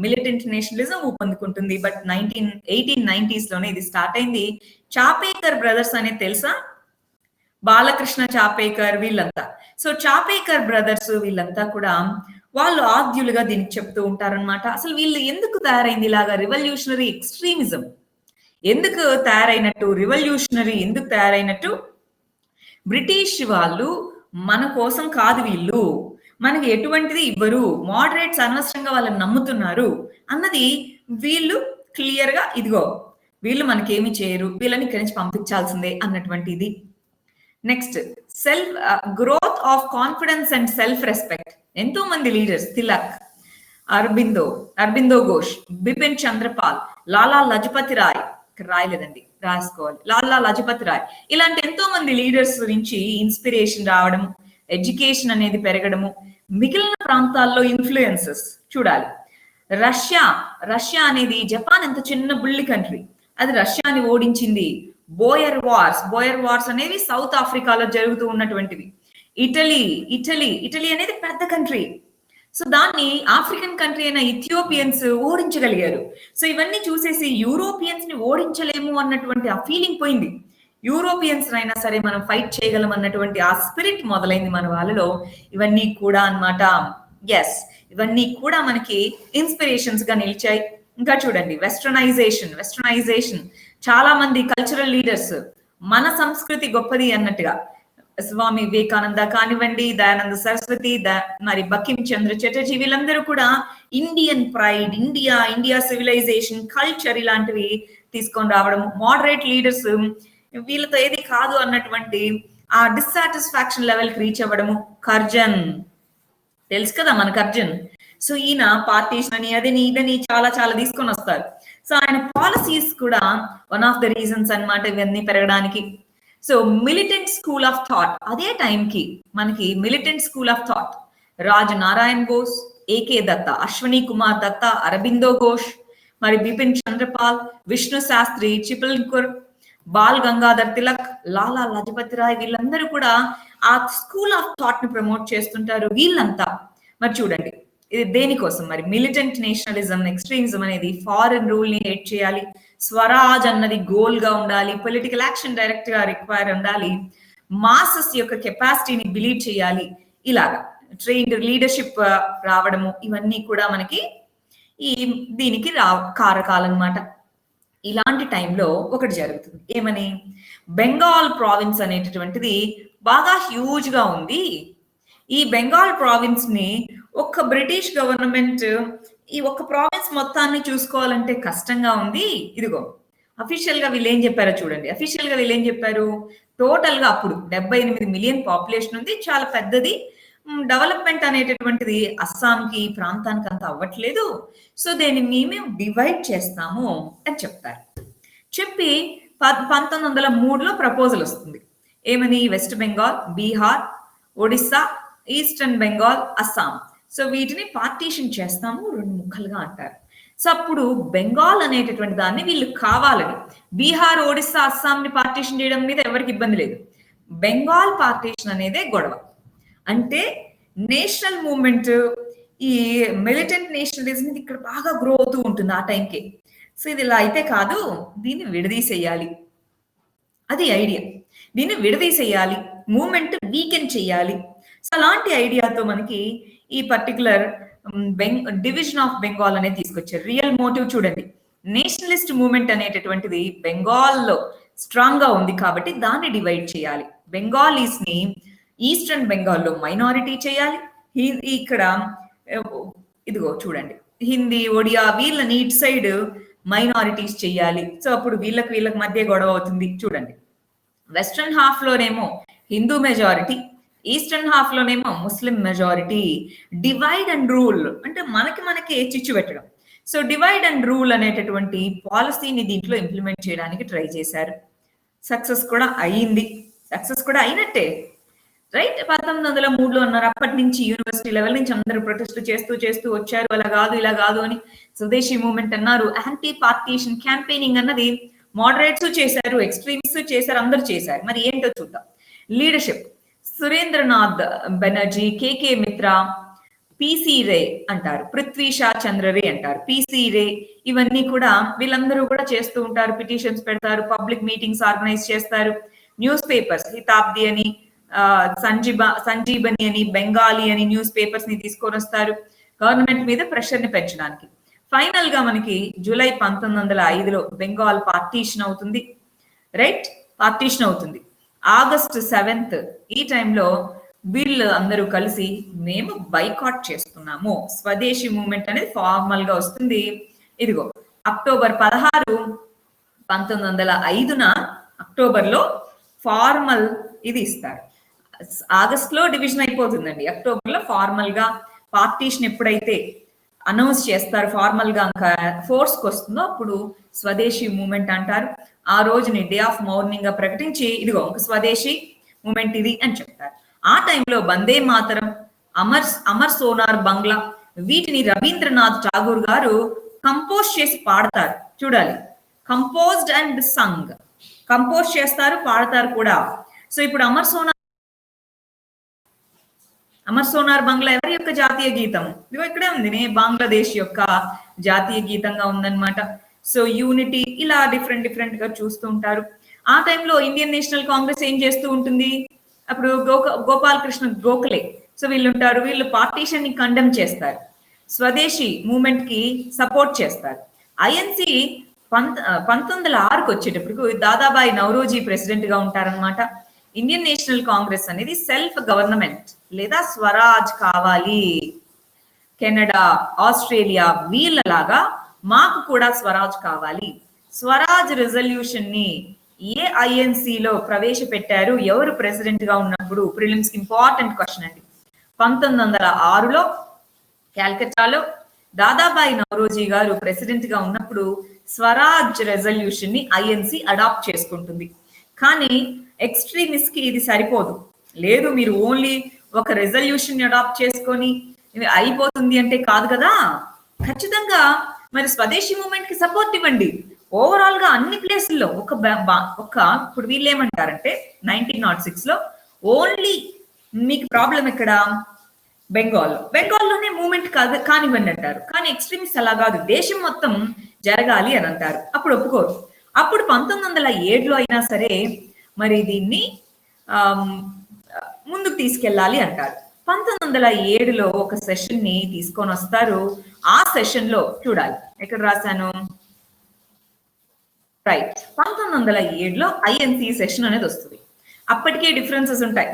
మిలిటెంట్ నేషనలిజం ఊపందుకుంటుంది. బట్ 1890s లోనే ఇది స్టార్ట్ అయింది. చాపేకర్ బ్రదర్స్ అనేది తెలుసా? బాలకృష్ణ చాపేకర్ వీళ్ళంతా. సో చాపేకర్ బ్రదర్స్ వీళ్ళంతా కూడా వాళ్ళు ఆద్యులుగా దీనికి చెప్తూ ఉంటారనమాట. అసలు వీళ్ళు ఎందుకు తయారైంది ఇలాగా రివల్యూషనరీ ఎక్స్ట్రీమిజం ఎందుకు తయారైనట్టు, రివల్యూషనరీ ఎందుకు తయారైనట్టు? బ్రిటిష్ వాళ్ళు మన కోసం కాదు, వీళ్ళు మనకి ఎటువంటిది ఇవ్వరు, మోడరేట్స్ అనవసరంగా వాళ్ళని నమ్ముతున్నారు అన్నది వీళ్ళు క్లియర్ గా, ఇదిగో వీళ్ళు మనకేమి చేయరు, వీళ్ళని ఇక్కడి నుంచి పంపించాల్సిందే అన్నటువంటిది. Next self growth of confidence and self respect. ఎంతో మంది లీడర్స్, తిలక్, అరబిందో ఘోష్, బిపిన్ చంద్రపాల్, లాలా లజపతి రాయ్, ఇక్కడ రాయలేదండి రాసుకోవాలి, లాలా లజపతి రాయ్, ఇలాంటి ఎంతో మంది లీడర్స్ నుంచి ఇన్స్పిరేషన్ రావడం, ఎడ్యుకేషన్ అనేది పెరగడము, మిగిలిన ప్రాంతాల్లో ఇన్ఫ్లుయెన్సెస్ చూడాలి. రష్యా అనేది జపాన్ ఎంత చిన్న బుల్లి కంట్రీ, అది రష్యాని ఓడించింది. బోయర్ వార్స్ అనేవి సౌత్ ఆఫ్రికాలో జరుగుతూ ఉన్నటువంటివి. ఇటలీ అనేది పెద్ద కంట్రీ, సో దాన్ని ఆఫ్రికన్ కంట్రీ అయిన ఇథియోపియన్స్ ఓడించగలిగారు. సో ఇవన్నీ చూసేసి యూరోపియన్స్ ని ఓడించలేము అన్నటువంటి ఆ ఫీలింగ్ పోయింది. యూరోపియన్స్ అయినా సరే మనం ఫైట్ చేయగలం అన్నటువంటి ఆ స్పిరిట్ మొదలైంది మన వాళ్ళలో. ఇవన్నీ కూడా అన్నమాట. ఎస్, ఇవన్నీ కూడా మనకి ఇన్స్పిరేషన్స్ గా నిలిచాయి. ఇంకా చూడండి, వెస్టర్నైజేషన్ చాలా మంది కల్చరల్ లీడర్స్ మన సంస్కృతి గొప్పది అన్నట్టుగా, స్వామి వివేకానంద కానివ్వండి, దయానంద సరస్వతి, మరి బకిం చంద్ర చటర్జీ, వీళ్ళందరూ కూడా Indian pride, India civilization, culture ఇలాంటివి తీసుకొని రావడం. మోడరేట్ లీడర్స్ వీళ్ళతో ఏది కాదు అన్నటువంటి ఆ డిస్సాటిస్ఫాక్షన్ లెవెల్ కి రీచ్ అవ్వడము. కర్జన్ తెలుసు కదా మనకు అర్జున్. సో ఈయన పార్టీషన్ అని అదని ఇదని చాలా చాలా తీసుకొని వస్తారు. సో ఆయన పాలసీస్ కూడా వన్ ఆఫ్ ద రీజన్స్ అన్నమాట ఇవన్నీ పెరగడానికి. So militant school of thought, అదే టైంకి మనకి militant school of thought Raj Narayan Bose, A K Datta, Ashwini Kumar Datta, Aurobindo Ghosh, మరి బిపిన్ చంద్రపాల్, విష్ణు శాస్త్రి, చిపల్కర్, బాల్ గంగాధర్ తిలక్, లాలా లజపతి రాయ్, వీళ్ళందరూ కూడా ఆ స్కూల్ ఆఫ్ థాట్ ని ప్రమోట్ చేస్తుంటారు. వీళ్ళంతా మరి చూడండి ఇది దేనికోసం, మరి మిలిటెంట్ నేషనలిజం, ఎక్స్ట్రీమిజం అనేది ఫారెన్ రూల్ ని హేట్ చేయాలి, స్వరాజ్ అన్నది గోల్ గా ఉండాలి, పొలిటికల్ యాక్షన్ డైరెక్ట్ గా రిక్వైర్ ఉండాలి, మాసెస్ యొక్క కెపాసిటీని బిలీవ్ చేయాలి, ఇలాగా ట్రైన్డ్ లీడర్షిప్ రావడము, ఇవన్నీ కూడా మనకి దీనికి కారకాలన్నమాట. ఇలాంటి టైంలో ఒకటి జరుగుతుంది, ఏమని, బెంగాల్ ప్రావిన్స్ అనేటటువంటిది బాగా హ్యూజ్ గా ఉంది. ఈ బెంగాల్ ప్రావిన్స్ ని ఒక్క బ్రిటిష్ గవర్నమెంట్ ఈ ఒక్క ప్రావిన్స్ మొత్తాన్ని చూసుకోవాలంటే కష్టంగా ఉంది. ఇదిగో అఫీషియల్ గా వీళ్ళు ఏం చెప్పారో చూడండి. అఫీషియల్ గా వీళ్ళు ఏం చెప్పారు, టోటల్ గా అప్పుడు 78 మిలియన్ పాపులేషన్ ఉంది, చాలా పెద్దది. డెవలప్మెంట్ అనేటటువంటిది అస్సాంకి ప్రాంతానికి అంత అవ్వట్లేదు, సో దీన్ని మేము డివైడ్ చేస్తాము అని చెప్తారు. చెప్పి 1903లో ప్రపోజల్ వస్తుంది, ఏమని, west Bengal, Bihar, Odisha, eastern Bengal, Assam, so వీటిని పార్టీషన్ చేస్తాము 2 ముక్కలుగా అంటారు. సో అప్పుడు బెంగాల్ అనేటటువంటి దాన్ని వీళ్ళు కావాలని, బీహార్, ఒడిస్సా, అస్సాం ని పార్టీషన్ చేయడం మీద ఎవరికి ఇబ్బంది లేదు, బెంగాల్ పార్టీషన్ అనేదే గొడవ. అంటే నేషనల్ మూవ్మెంట్, ఈ మిలిటెంట్ నేషనలిజం ఇది ఇక్కడ బాగా గ్రో అవుతూ ఉంటుంది ఆ టైంకి. సో ఇది ఇలా అయితే కాదు, దీన్ని విడదీసేయాలి, అది ఐడియా. దీన్ని విడదీసేయాలి, మూవ్మెంట్ వీకెండ్ చేయాలి. సో అలాంటి ఐడియాతో మనకి ఈ పర్టికులర్ డివిజన్ ఆఫ్ బెంగాల్ అనేది తీసుకొచ్చారు. రియల్ మోటివ్ చూడండి, నేషనలిస్ట్ మూవ్మెంట్ అనేటటువంటిది బెంగాల్లో స్ట్రాంగ్ గా ఉంది కాబట్టి దాన్ని డివైడ్ చేయాలి. బెంగాలీస్ ని ఈస్టర్న్ బెంగాల్లో మైనారిటీ చేయాలి. ఇక్కడ ఇదిగో చూడండి, హిందీ, ఒడియా వీళ్ళని ఇటు సైడ్ మైనారిటీస్ చేయాలి. సో అప్పుడు వీళ్ళకి మధ్య గొడవ అవుతుంది. చూడండి, వెస్ట్రన్ హాఫ్ లోనేమో హిందూ మెజారిటీ, ఈస్టర్న్ హాఫ్ లోనేమో Muslim majority. Divide and rule అంటే మనకి చిచ్చు పెట్టడం. సో డివైడ్ అండ్ రూల్ అనేటటువంటి పాలసీని దీంట్లో ఇంప్లిమెంట్ చేయడానికి ట్రై చేశారు. సక్సెస్ కూడా అయినట్టే, రైట్. 1903లో అన్నారు. అప్పటి నుంచి యూనివర్సిటీ లెవెల్ నుంచి అందరూ ప్రొటెస్ట్ చేస్తూ వచ్చారు, అలా కాదు ఇలా కాదు అని. స్వదేశీ మూవ్మెంట్ అన్నారు, యాంటీ పార్టీషన్ క్యాంపెయినింగ్ అన్నది మోడరేట్స్ చేశారు, ఎక్స్ట్రీమిస్ట్ చేశారు, అందరూ చేశారు. మరి ఏంటో చూద్దాం. లీడర్షిప్, సురేంద్రనాథ్ బెనర్జీ, కేకే మిత్రా, పిసి రే అంటారు, పృథ్వీషా చంద్ర రే అంటారు, పిసి రే, ఇవన్నీ కూడా వీళ్ళందరూ కూడా చేస్తూ ఉంటారు. పిటిషన్స్ పెడతారు, పబ్లిక్ మీటింగ్స్ ఆర్గనైజ్ చేస్తారు, న్యూస్ పేపర్స్, హితాబ్ది అని, సంజీబని అని, బెంగాలీ అని న్యూస్ పేపర్స్ ని తీసుకొని వస్తారు గవర్నమెంట్ మీద ప్రెషర్ ని పెంచడానికి. ఫైనల్ గా మనకి జూలై 1905లో బెంగాల్ పార్టీషన్ అవుతుంది, రైట్. పార్టీషన్ అవుతుంది ఆగస్ట్ 7 ఈ టైంలో వీళ్ళు అందరూ కలిసి మేము బైకాట్ చేస్తున్నాము, స్వదేశీ మూవ్మెంట్ అనేది ఫార్మల్ గా వస్తుంది. ఇదిగో అక్టోబర్ 16, 1905 అక్టోబర్లో ఫార్మల్ ఇది ఇస్తారు. ఆగస్ట్ లో డివిజన్ అయిపోతుందండి, అక్టోబర్ లో ఫార్మల్ గా పార్టీషన్ ఎప్పుడైతే అనౌన్స్ చేస్తారు, ఫార్మల్ గా ఇంకా ఫోర్స్ కి వస్తుందో అప్పుడు స్వదేశీ మూవ్మెంట్ అంటారు. ఆ రోజుని డే ఆఫ్ మౌర్నింగ్ గా ప్రకటించి ఇదిగో స్వదేశీ మూవ్మెంట్ ఇది అని చెప్తారు. ఆ టైంలో వందే మాతరం, అమర్ సోనార్ బంగ్లా వీటిని రవీంద్రనాథ్ ఠాగూర్ గారు కంపోజ్ చేసి పాడతారు. చూడాలి, కంపోజ్డ్ అండ్ సంగ్, కంపోజ్ చేస్తారు, పాడతారు కూడా. సో ఇప్పుడు అమర్ సోనార్ బంగ్లా ఎవరి యొక్క జాతీయ గీతం? ఇదిగో ఇక్కడే ఉంది, బంగ్లాదేశ్ యొక్క జాతీయ గీతంగా ఉందన్నమాట. సో యూనిటీ ఇలా డిఫరెంట్ గా చూస్తూ ఉంటారు. ఆ టైంలో ఇండియన్ నేషనల్ కాంగ్రెస్ ఏం చేస్తూ ఉంటుంది? అప్పుడు గోపాల్ కృష్ణ గోఖలే, సో వీళ్ళు ఉంటారు, వీళ్ళు పార్టీషన్ ని కండెమ్ చేస్తారు, స్వదేశీ మూవ్మెంట్ కి సపోర్ట్ చేస్తారు. ఐఎన్సి 1906కు వచ్చేటప్పటికి దాదాబాయి నౌరోజీ ప్రెసిడెంట్ గా ఉంటారనమాట. ఇండియన్ నేషనల్ కాంగ్రెస్ అనేది సెల్ఫ్ గవర్నమెంట్ లేదా స్వరాజ్ కావాలి, కెనడా, ఆస్ట్రేలియా వీళ్ళలాగా మాకు కూడా స్వరాజ్ కావాలి. స్వరాజ్ రెజల్యూషన్ ని ఏ ఐఎన్సిలో ప్రవేశపెట్టారు, ఎవరు ప్రెసిడెంట్ గా ఉన్నప్పుడు? ప్రిలిమ్స్ కి ఇంపార్టెంట్ క్వశ్చన్ అండి. 1906లో క్యాల్కటాలో దాదాబాయి నౌరోజీ గారు ప్రెసిడెంట్ గా ఉన్నప్పుడు స్వరాజ్ రెజల్యూషన్ ని ఐఎన్సి అడాప్ట్ చేసుకుంటుంది. కానీ ఎక్స్ట్రీమిస్ట్ కి ఇది సరిపోదు. లేదు, మీరు ఓన్లీ ఒక రెజల్యూషన్ అడాప్ట్ చేసుకొని అయిపోతుంది అంటే కాదు కదా, ఖచ్చితంగా మరి స్వదేశీ మూవ్మెంట్ కి సపోర్ట్ ఇవ్వండి. ఓవరాల్ గా అన్ని ప్లేసుల్లో ఇప్పుడు వీళ్ళు ఏమంటారంటే 1906 లో ఓన్లీ మీకు ప్రాబ్లం ఎక్కడ? బెంగాల్లోనే మూవ్మెంట్ కానివ్వండి అంటారు. కానీ ఎక్స్ట్రీమిస్ట్ అలా కాదు, దేశం మొత్తం జరగాలి అని అంటారు. అప్పుడు ఒప్పుకోరు. అప్పుడు 1907లో అయినా సరే మరి దీన్ని ముందుకు తీసుకెళ్ళాలి అంటారు. 1907లో ఒక సెషన్ ని తీసుకొని వస్తారు. ఆ సెషన్ లో చూడాలి, ఎక్కడ రాశాను, రైట్, 1907లో ఐఎన్సి సెషన్ అనేది వస్తుంది. అప్పటికే డిఫరెన్సెస్ ఉంటాయి.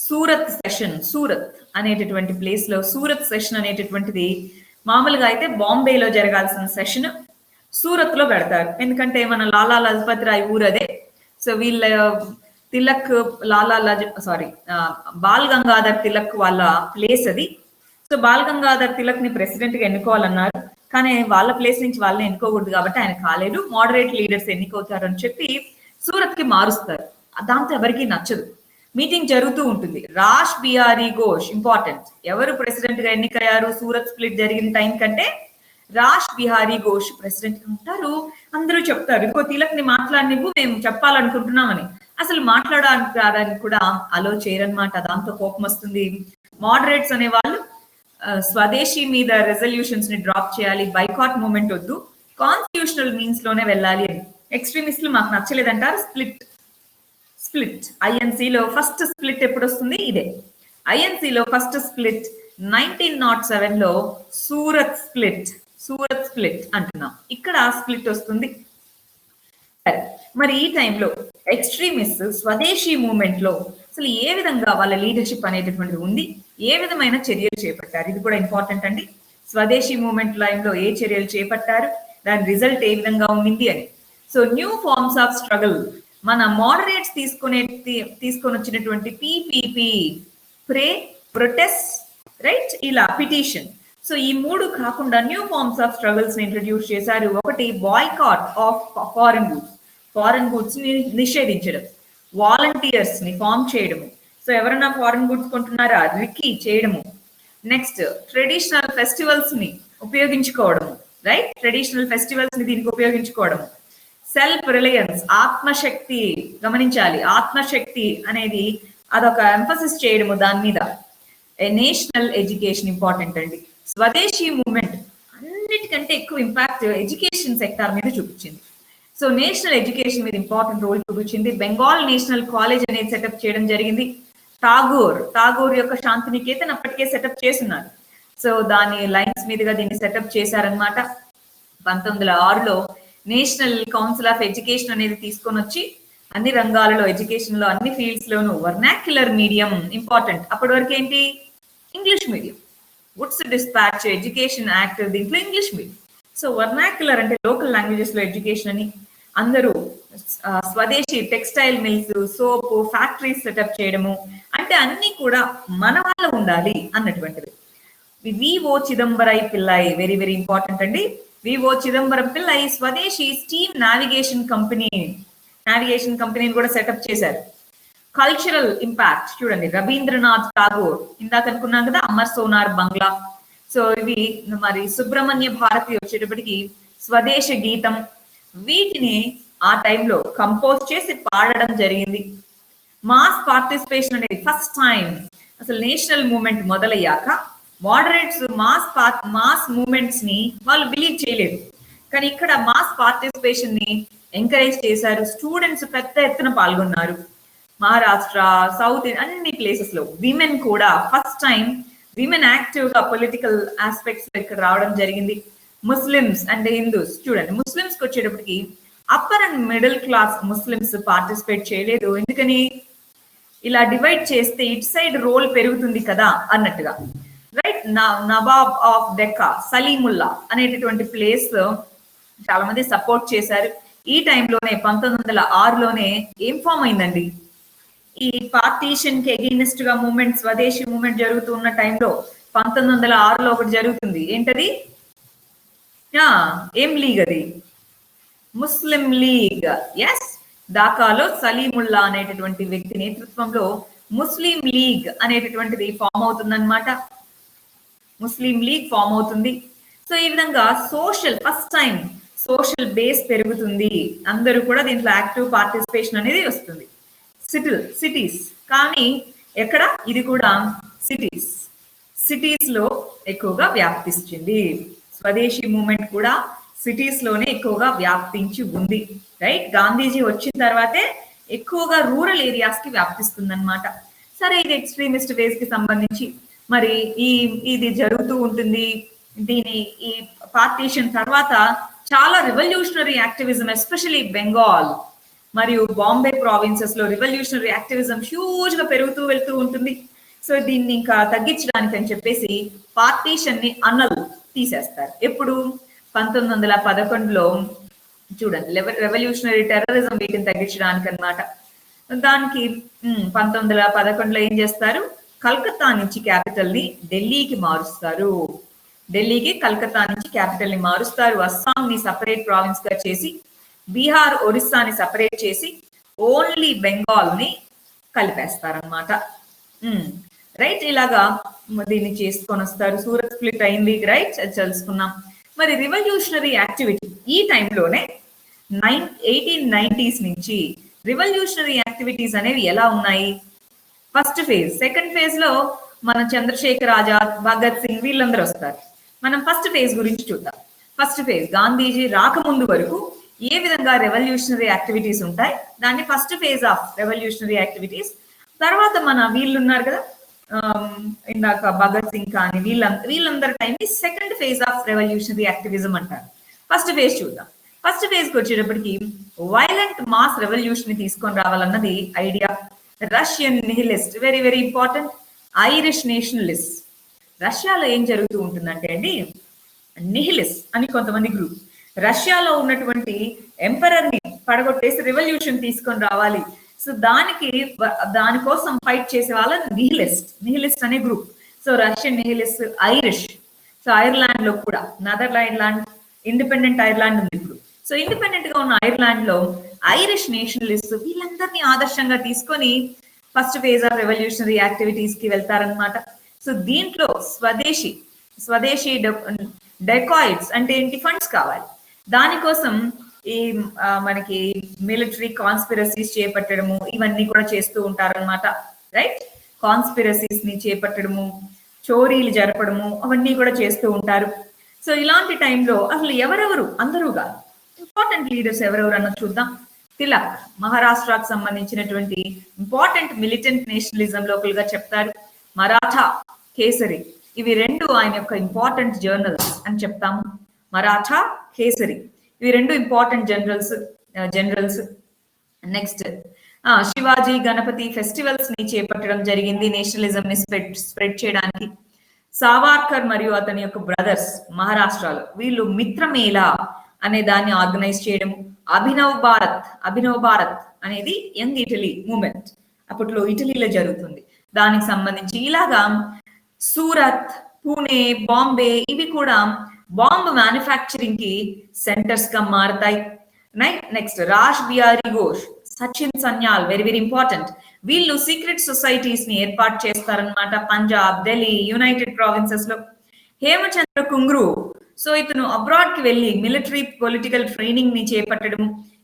సూరత్ సెషన్, సూరత్ అనేటటువంటి ప్లేస్ లో సూరత్ సెషన్ అనేటటువంటిది మామూలుగా అయితే బాంబేలో జరగాల్సిన సెషన్ సూరత్ లో పెడతారు. ఎందుకంటే మన లాలా లజపతి రాయ్ ఊరదే. సో వీళ్ళ తిలక్ బాల్ గంగాధర్ తిలక్ వాళ్ళ ప్లేస్ అది. సో బాల్ గంగాధర్ తిలక్ ని ప్రెసిడెంట్ గా ఎన్నుకోవాలన్నారు, కానీ వాళ్ళ ప్లేస్ నుంచి వాళ్ళని ఎన్నుకోకూడదు కాబట్టి ఆయన కాలేదు. మోడరేట్ లీడర్స్ ఎన్నుకోతారు అని చెప్పి సూరత్ కి మారుస్తారు. దాంతో ఎవరికి నచ్చదు. మీటింగ్ జరుగుతూ ఉంటుంది. రాష్ బిహారీ ఘోష్ ఇంపార్టెంట్. ఎవరు ప్రెసిడెంట్ గా ఎన్నికయ్యారు సూరత్ స్ప్లిట్ జరిగిన టైం కంటే? రాష్ బిహారీ ఘోష్ ప్రెసిడెంట్ ఉంటారు. అందరూ చెప్తారు, ఇంకో తిలక్ ని మాట్లాడినివ్వు, మేము చెప్పాలనుకుంటున్నామని. అసలు మాట్లాడడానికి కూడా అలో చేయరనమాట. దాంతో కోపం వస్తుంది. మోడరేట్స్ అనే వాళ్ళు స్వదేశీ మీద రెజల్యూషన్స్ ని డ్రాప్ చేయాలి, బైకాట్ మూవ్మెంట్ వద్దు, కాన్స్టిట్యూషనల్ మీన్స్ లోనే వెళ్ళాలి అని. ఎక్స్ట్రీమిస్టులు మాకు నచ్చలేదంటారు. స్ప్లిట్ ఐఎన్సిలో ఫస్ట్ స్ప్లిట్ ఎప్పుడు వస్తుంది? ఇదే ఐఎన్సిలో ఫస్ట్ స్ప్లిట్ 1907లో సూరత్ స్ప్లిట్ అంటున్నాం. ఇక్కడ స్ప్లిట్ వస్తుంది. సరే, మరి ఈ టైంలో ఎక్స్ట్రీమిస్ట్ స్వదేశీ మూవ్మెంట్ లో అసలు ఏ విధంగా వాళ్ళ లీడర్షిప్ అనేటటువంటిది ఉంది, ఏ విధమైన చర్యలు చేపట్టారు? ఇది కూడా ఇంపార్టెంట్ అండి. స్వదేశీ మూవ్మెంట్ లైన్ లో ఏ చర్యలు చేపట్టారు, దాని రిజల్ట్ ఏ విధంగా ఉంది అని. So new forms of struggle, మన మోడరేట్స్ తీసుకొని వచ్చినటువంటి పిపిపి, ప్రే, ప్రొటెస్ట్, రైట్, ఇలా పిటిషన్. సో ఈ మూడు కాకుండా న్యూ ఫార్మ్స్ ఆఫ్ స్ట్రగుల్స్ ని ఇంట్రడ్యూస్ చేశారు. ఒకటి బాయ్కాట్ ఆఫ్ ఫారెన్ గూడ్స్ ని నిషేధించడం, వాలంటీర్స్ ని ఫామ్ చేయడము. సో ఎవరైనా ఫారెన్ గూడ్స్ కొంటున్నారా, రికీ చేయడము. నెక్స్ట్ ట్రెడిషనల్ ఫెస్టివల్స్ ని ఉపయోగించుకోవడము, రైట్, ట్రెడిషనల్ ఫెస్టివల్స్ ని దీనికి ఉపయోగించుకోవడము. సెల్ఫ్ రిలయన్స్, ఆత్మశక్తి, గమనించాలి, ఆత్మశక్తి అనేది అదొక ఎంఫసిస్ చేయడము దాని మీద. నేషనల్ ఎడ్యుకేషన్ ఇంపార్టెంట్ అండి. స్వదేశీ మూవ్మెంట్ అన్నిటికంటే ఎక్కువ ఇంపాక్ట్ ఎడ్యుకేషన్ సెక్టార్ మీద చూపించింది. సో నేషనల్ ఎడ్యుకేషన్ మీద ఇంపార్టెంట్ రోల్ చూపించింది. బెంగాల్ నేషనల్ కాలేజ్ అనేది సెటప్ చేయడం జరిగింది. ఠాగూర్ యొక్క శాంతినికేతన్ అప్పటికే సెటప్ చేస్తున్నారు. సో దాని లైన్స్ మీదుగా దీన్ని సెటప్ చేశారనమాట. 1906లో నేషనల్ కౌన్సిల్ ఆఫ్ ఎడ్యుకేషన్ అనేది తీసుకొని వచ్చి అన్ని రంగాలలో, ఎడ్యుకేషన్ లో అన్ని ఫీల్డ్స్ లోను వర్నాక్యులర్ మీడియం ఇంపార్టెంట్. అప్పటి వరకు ఏంటి? English medium. Woods dispatch education act, దీంట్లో ఇంగ్లీష్ మీడియం. సో వర్నాక్యులర్ అంటే లోకల్ లాంగ్వేజెస్ లో ఎడ్యుకేషన్ అని. అందరూ swadeshi textile mills, soap factories setup చేయడము, అంటే అన్ని కూడా మన వాళ్ళ ఉండాలి అన్నటువంటిది. V O Chidambaram Pillai, very very important అండి. V O Chidambaram Pillai swadeshi steam navigation కంపెనీని కూడా సెటప్ చేశారు. కల్చరల్ ఇంపాక్ట్ చూడండి, రవీంద్రనాథ్ ఠాగూర్ ఇందాక అనుకున్నాం కదా, అమర్ సోనార్ బంగ్లా. సో ఇవి మరి సుబ్రహ్మణ్య భారతి వచ్చేటప్పటికి స్వదేశ గీతం, వీటిని ఆ టైంలో కంపోజ్ చేసి పాడడం జరిగింది. మాస్ పార్టిసిపేషన్ అనేది ఫస్ట్ టైం అసలు నేషనల్ మూవ్మెంట్ మొదలయ్యాక మోడరేట్స్ మాస్ మూవ్మెంట్స్ ని వాళ్ళు బిలీవ్ చేయలేదు, కానీ ఇక్కడ మాస్ పార్టిసిపేషన్ ని ఎంకరేజ్ చేశారు. స్టూడెంట్స్ పెద్ద ఎత్తున పాల్గొన్నారు. మహారాష్ట్ర, సౌత్ అన్ని ప్లేసెస్ లో విమెన్ కూడా ఫస్ట్ టైం విమెన్ యాక్టివ్ గా పొలిటికల్ ఆస్పెక్ట్స్ ఇక్కడ రావడం జరిగింది. ముస్లిమ్స్ అండ్ హిందూస్ చూడండి, ముస్లిమ్స్ కి వచ్చేటప్పటికి upper and middle class Muslims participate చేయలేదు. ఎందుకని? ఇలా డివైడ్ చేస్తే ఇట్ సైడ్ రోల్ పెరుగుతుంది కదా అన్నట్టుగా, రైట్. నవాబ్ ఆఫ్ డెక్కా సలీముల్లా అనేటటువంటి ప్లేస్ చాలా మంది సపోర్ట్ చేశారు. ఈ టైంలోనే 1906లోనే ఏం ఫామ్ అయిందండి, ఈ పార్టీషన్ కి అగెయినెస్ట్ గా మూవ్మెంట్, స్వదేశీ మూవ్మెంట్ జరుగుతున్న టైంలో 1906లో ఒకటి జరుగుతుంది. ఏంటది? ఏం లీగ్ అది? ముస్లిం లీగ్. ఎస్, ఢాకాలో సలీముల్లా అనేటటువంటి వ్యక్తి నేతృత్వంలో ముస్లిం లీగ్ అనేటటువంటిది ఫామ్ అవుతుందన్నమాట. ముస్లిం లీగ్ ఫామ్ అవుతుంది. సో ఈ విధంగా social first time social base పెరుగుతుంది, అందరూ కూడా దీంట్లో యాక్టివ్ పార్టిసిపేషన్ అనేది వస్తుంది. సిటీస్ కానీ ఎక్కడ? ఇది కూడా సిటీస్ లో ఎక్కువగా వ్యాప్తిస్తుంది. స్వదేశీ మూవ్మెంట్ కూడా సిటీస్ లోనే ఎక్కువగా వ్యాప్తించి ఉంది, రైట్. గాంధీజీ వచ్చిన తర్వాతే ఎక్కువగా రూరల్ ఏరియాస్ కి వ్యాప్తిస్తుంది అనమాట. సరే, ఇది ఎక్స్ట్రీమిస్ట్ వేస్ కి సంబంధించి మరి ఇది జరుగుతూ ఉంటుంది. ఈ పార్టీషన్ తర్వాత చాలా రివల్యూషనరీ యాక్టివిజం, ఎస్పెషలీ బెంగాల్ మరియు బాంబే ప్రావిన్సెస్ లో రివల్యూషనరీ యాక్టివిజం హ్యూజ్ గా పెరుగుతూ వెళ్తూ ఉంటుంది. సో దీన్ని ఇంకా తగ్గించడానికి అని చెప్పేసి పార్టీషన్ ని తీసేస్తారు. ఎప్పుడు? 1911లో చూడండి, రెవల్యూషనరీ టెర్రరిజం వీటిని తగ్గించడానికి అన్నమాట. దానికి 1911లో ఏం చేస్తారు? కలకత్తా నుంచి క్యాపిటల్ ని ఢిల్లీకి మారుస్తారు. కలకత్తా నుంచి క్యాపిటల్ ని మారుస్తారు. అస్సాం ని సపరేట్ ప్రావిన్స్ గా చేసి, బీహార్, ఒరిస్సాని సపరేట్ చేసి ఓన్లీ బెంగాల్ ని కలిపేస్తారనమాట, రైట్. ఇలాగా దీన్ని చేసుకొని వస్తారు. సూరత్ స్ప్లిట్ అయింది, రైట్, తెలుసుకున్నాం. మరి రివల్యూషనరీ యాక్టివిటీ ఈ టైంలోనే 1890s నుంచి రివల్యూషనరీ యాక్టివిటీస్ అనేవి ఎలా ఉన్నాయి? ఫస్ట్ ఫేజ్, సెకండ్ ఫేజ్ లో మన చంద్రశేఖర్ ఆజాద్, భగత్ సింగ్ వీళ్ళందరూ వస్తారు. మనం ఫస్ట్ ఫేజ్ గురించి చూద్దాం. ఫస్ట్ ఫేజ్ గాంధీజీ రాకముందు వరకు ఏ విధంగా రెవల్యూషనరీ యాక్టివిటీస్ ఉంటాయి, దాన్ని first phase of revolutionary activities. తర్వాత మన వీళ్ళు ఉన్నారు కదా, ఇందాక భగత్ సింగ్ కానీ వీళ్ళందరి టైంని second phase of revolutionary activism అంటారు. ఫస్ట్ ఫేజ్ చూద్దాం. ఫస్ట్ ఫేజ్ కి వచ్చేటప్పటికి వైలెంట్ మాస్ రెవల్యూషన్ ని తీసుకొని రావాలన్నది idea. Russian nihilist, very very important, Irish nationalist. రష్యాలో ఏం జరుగుతూ ఉంటుందంటే అండి, నిహిలిస్ట్ అని కొంతమంది గ్రూప్ రష్యాలో ఉన్నటువంటి ఎంపరర్ ని పడగొట్టేసి రెవల్యూషన్ తీసుకొని రావాలి. సో దానికోసం ఫైట్ చేసే వాళ్ళ నిహిలిస్ట్ అనే group. So Russian nihilist, Irish. So Ireland లో కూడా నెదర్లాండ్ ఇండిపెండెంట్ ఐర్లాండ్ ఉంది ఇప్పుడు. సో ఇండిపెండెంట్ గా ఉన్న ఐర్లాండ్ లో ఐరిష్ నేషనలిస్ట్ వీళ్ళందరినీ ఆదర్శంగా తీసుకొని first phase of revolutionary activities కి వెళ్తారనమాట. సో దీంట్లో స్వదేశీ డెకాయిడ్స్ అంటే ఏంటి? ఫండ్స్ కావాలి. దానికోసం ఈ మనకి మిలిటరీ కాన్స్పిరసీస్ చేపట్టడము ఇవన్నీ కూడా చేస్తూ ఉంటారనమాట, రైట్. కాన్స్పిరసీస్ ని చేపట్టడము, చోరీలు జరపడము అవన్నీ కూడా చేస్తూ ఉంటారు. సో ఇలాంటి టైంలో అసలు ఎవరెవరు, అందరూగా ఇంపార్టెంట్ లీడర్స్ ఎవరెవరు అన్నది చూద్దాం. తిలక్, మహారాష్ట్రకు సంబంధించినటువంటి ఇంపార్టెంట్ మిలిటెంట్ నేషనలిజం లోకల్ గా చెప్తారు. మరాఠా, కేసరి, ఇవి రెండు ఆయన యొక్క ఇంపార్టెంట్ జర్నల్స్ అని చెప్తాము. మరాఠా, కేసరి ఇవి రెండు important journals. Next Shivaji Ganapati festivals ని చేపట్టడం జరిగింది నేషనలిజం ని స్ప్రెడ్ చేయడానికి. సావర్కర్ మరియు అతని యొక్క బ్రదర్స్ మహారాష్ట్రలో వీళ్ళు మిత్రమేళా అనే దాన్ని ఆర్గనైజ్ చేయడం. అభినవ్ భారత్ అనేది యంగ్ ఇటలీ మూవ్మెంట్ అప్పట్లో ఇటలీలో జరుగుతుంది, దానికి సంబంధించి ఇలాగా సూరత్, పూణే, బాంబే ఇవి కూడా బాంబ్ మ్యానుఫ్యాక్చరింగ్ కి సెంటర్స్ గా మారతాయి. Next Raj Bihari Ghosh Sachin Sanyal very very important. వీళ్ళు సీక్రెట్ సొసైటీస్ ని ఏర్పాటు చేస్తారనమాట పంజాబ్, ఢిల్లీ, యునైటెడ్ ప్రావిన్సెస్ లో. హేమచంద్ర కుంగ్రు, సో ఇతను అబ్రాడ్ కి వెళ్ళి మిలిటరీ పొలిటికల్ ట్రైనింగ్ ని చేపట్టడం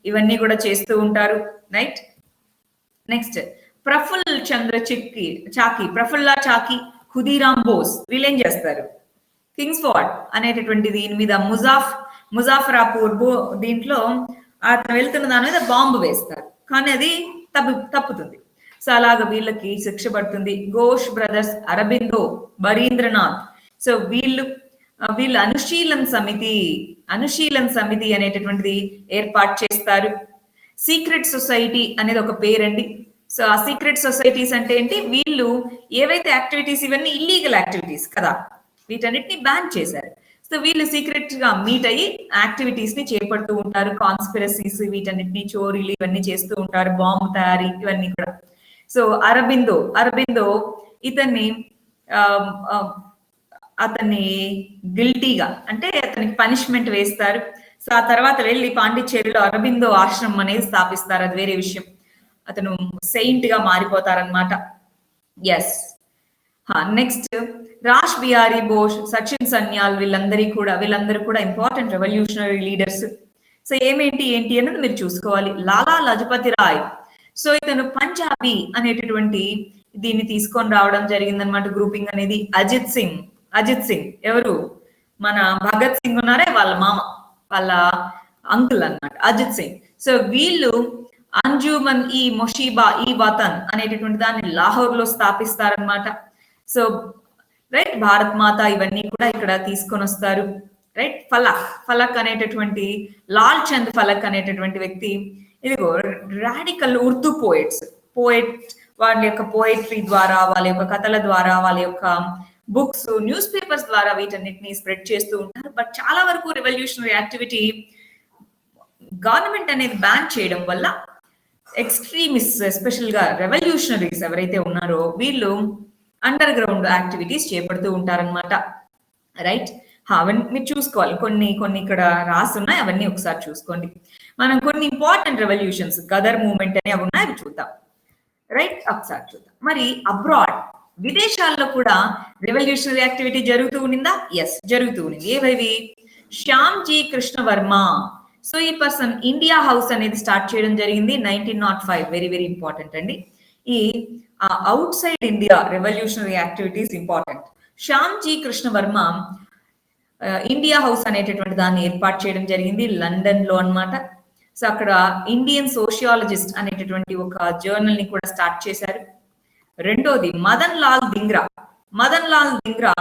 ఇవన్నీ కూడా చేస్తూ ఉంటారు. రైట్. నెక్స్ట్ ప్రఫుల్ చంద్ర చాకి, ప్రఫుల్లా చాకి, ఖుదీరామ్ బోస్ వీళ్ళేం చేస్తారు? కింగ్స్ ఫోర్ట్ అనేటటువంటి దీని మీద ముజాఫరాపూర్ దీంట్లో అతను వెళ్తున్న దాని మీద బాంబు వేస్తారు, కానీ అది తప్పుతుంది. సో అలాగ వీళ్ళకి శిక్ష పడుతుంది. ఘోష్ బ్రదర్స్, అరబిందో, బరీంద్రనాథ్, సో వీళ్ళు అనుశీలన్ సమితి అనేటటువంటిది ఏర్పాటు చేస్తారు. సీక్రెట్ సొసైటీ అనేది ఒక పేరండి. సో ఆ సీక్రెట్ సొసైటీస్ అంటే ఏంటి? వీళ్ళు ఏవైతే యాక్టివిటీస్, ఇవన్నీ ఇల్లీగల్ యాక్టివిటీస్ కదా, వీటన్నిటిని బ్యాన్ చేశారు. సో వీళ్ళు సీక్రెట్ గా మీట్ అయ్యి యాక్టివిటీస్ ని చేపడుతూ ఉంటారు. కాన్స్పిరసీస్, వీటన్నిటిని, చోరీలు ఇవన్నీ చేస్తూ ఉంటారు, బాంబు తయారీ ఇవన్నీ కూడా. సో అరబిందో అతన్ని గిల్టీగా, అంటే అతనికి పనిష్మెంట్ వేస్తారు. సో ఆ తర్వాత వెళ్ళి పాండిచ్చేరిలో అరబిందో ఆశ్రమం అనేది స్థాపిస్తారు. అది వేరే విషయం. అతను సెయింట్ గా మారిపోతారనమాట. ఎస్. నెక్స్ట్ రాష్ బిహారీ బోస్, సచిన్ సన్యాల్, వీళ్ళందరూ కూడా ఇంపార్టెంట్ రెవల్యూషనరీ లీడర్స్. సో ఏంటి అన్నది మీరు చూసుకోవాలి. లాలా లజపతి రాయ్, సో ఇతను పంజాబీ అనేటటువంటి దీన్ని తీసుకొని రావడం జరిగిందనమాట. గ్రూపింగ్ అనేది అజిత్ సింగ్ ఎవరు? మన భగత్ సింగ్ ఉన్నారే, వాళ్ళ మామ, వాళ్ళ అంకుల్ అన్నమాట అజిత్ సింగ్. సో వీళ్ళు అంజుమన్ ఈ మొషీబా ఈ వతన్ అనేటటువంటి దాన్ని లాహోర్ లో స్థాపిస్తారనమాట. సో రైట్, భారత్ మాత ఇవన్నీ కూడా ఇక్కడ తీసుకొని వస్తారు. రైట్. ఫలక్ అనేటటువంటి లాల్ చంద్ ఫలక్ అనేటటువంటి వ్యక్తి, ఇదిగో రాడికల్ ఉర్దూ పోయెట్, వాళ్ళ యొక్క పోయట్రీ ద్వారా, వాళ్ళ యొక్క కథల ద్వారా, వాళ్ళ యొక్క బుక్స్, న్యూస్ పేపర్స్ ద్వారా వీటన్నిటిని స్ప్రెడ్ చేస్తూ ఉంటారు. బట్ చాలా వరకు రెవల్యూషనరీ యాక్టివిటీ గవర్నమెంట్ అనేది బ్యాన్ చేయడం వల్ల ఎక్స్ట్రీమిస్ట్, ఎస్పెషల్ గా రెవల్యూషనరీస్ ఎవరైతే ఉన్నారో వీళ్ళు అండర్ గ్రౌండ్ యాక్టివిటీస్ చేపడుతూ ఉంటారనమాట. రైట్. అవన్నీ మీరు చూసుకోవాలి. కొన్ని ఇక్కడ రాస్తున్నాయి, అవన్నీ ఒకసారి చూసుకోండి. మనం కొన్ని ఇంపార్టెంట్ రెవల్యూషన్స్, గదర్ మూవ్మెంట్ అని అవి ఉన్నాయి, అవి చూద్దాం. రైట్, ఒకసారి చూద్దాం. మరి అబ్రాడ్, విదేశాల్లో కూడా రెవల్యూషనరీ యాక్టివిటీ జరుగుతూ ఉండిందా? ఎస్, జరుగుతూ ఉండింది. ఏవేవి? శ్యామ్జీ కృష్ణ వర్మ, సో ఈ పర్సన్ ఇండియా హౌస్ అనేది స్టార్ట్ చేయడం జరిగింది 1905. వెరీ వెరీ ఇంపార్టెంట్ అండి. ఈ out side India revolutionary activities important. Shyamji Krishna Varma India house అనేటటువంటి దాన్ని ఏర్పాటు చేయడం జరిగింది లండన్ లో అన్నమాట. సో అక్కడ ఇండియన్ సోషియాలజిస్ట్ అనేటటువంటి ఒక జర్నల్ ని కూడా స్టార్ట్ చేశారు. రెండోది మదన్ లాల్ దింగ్రా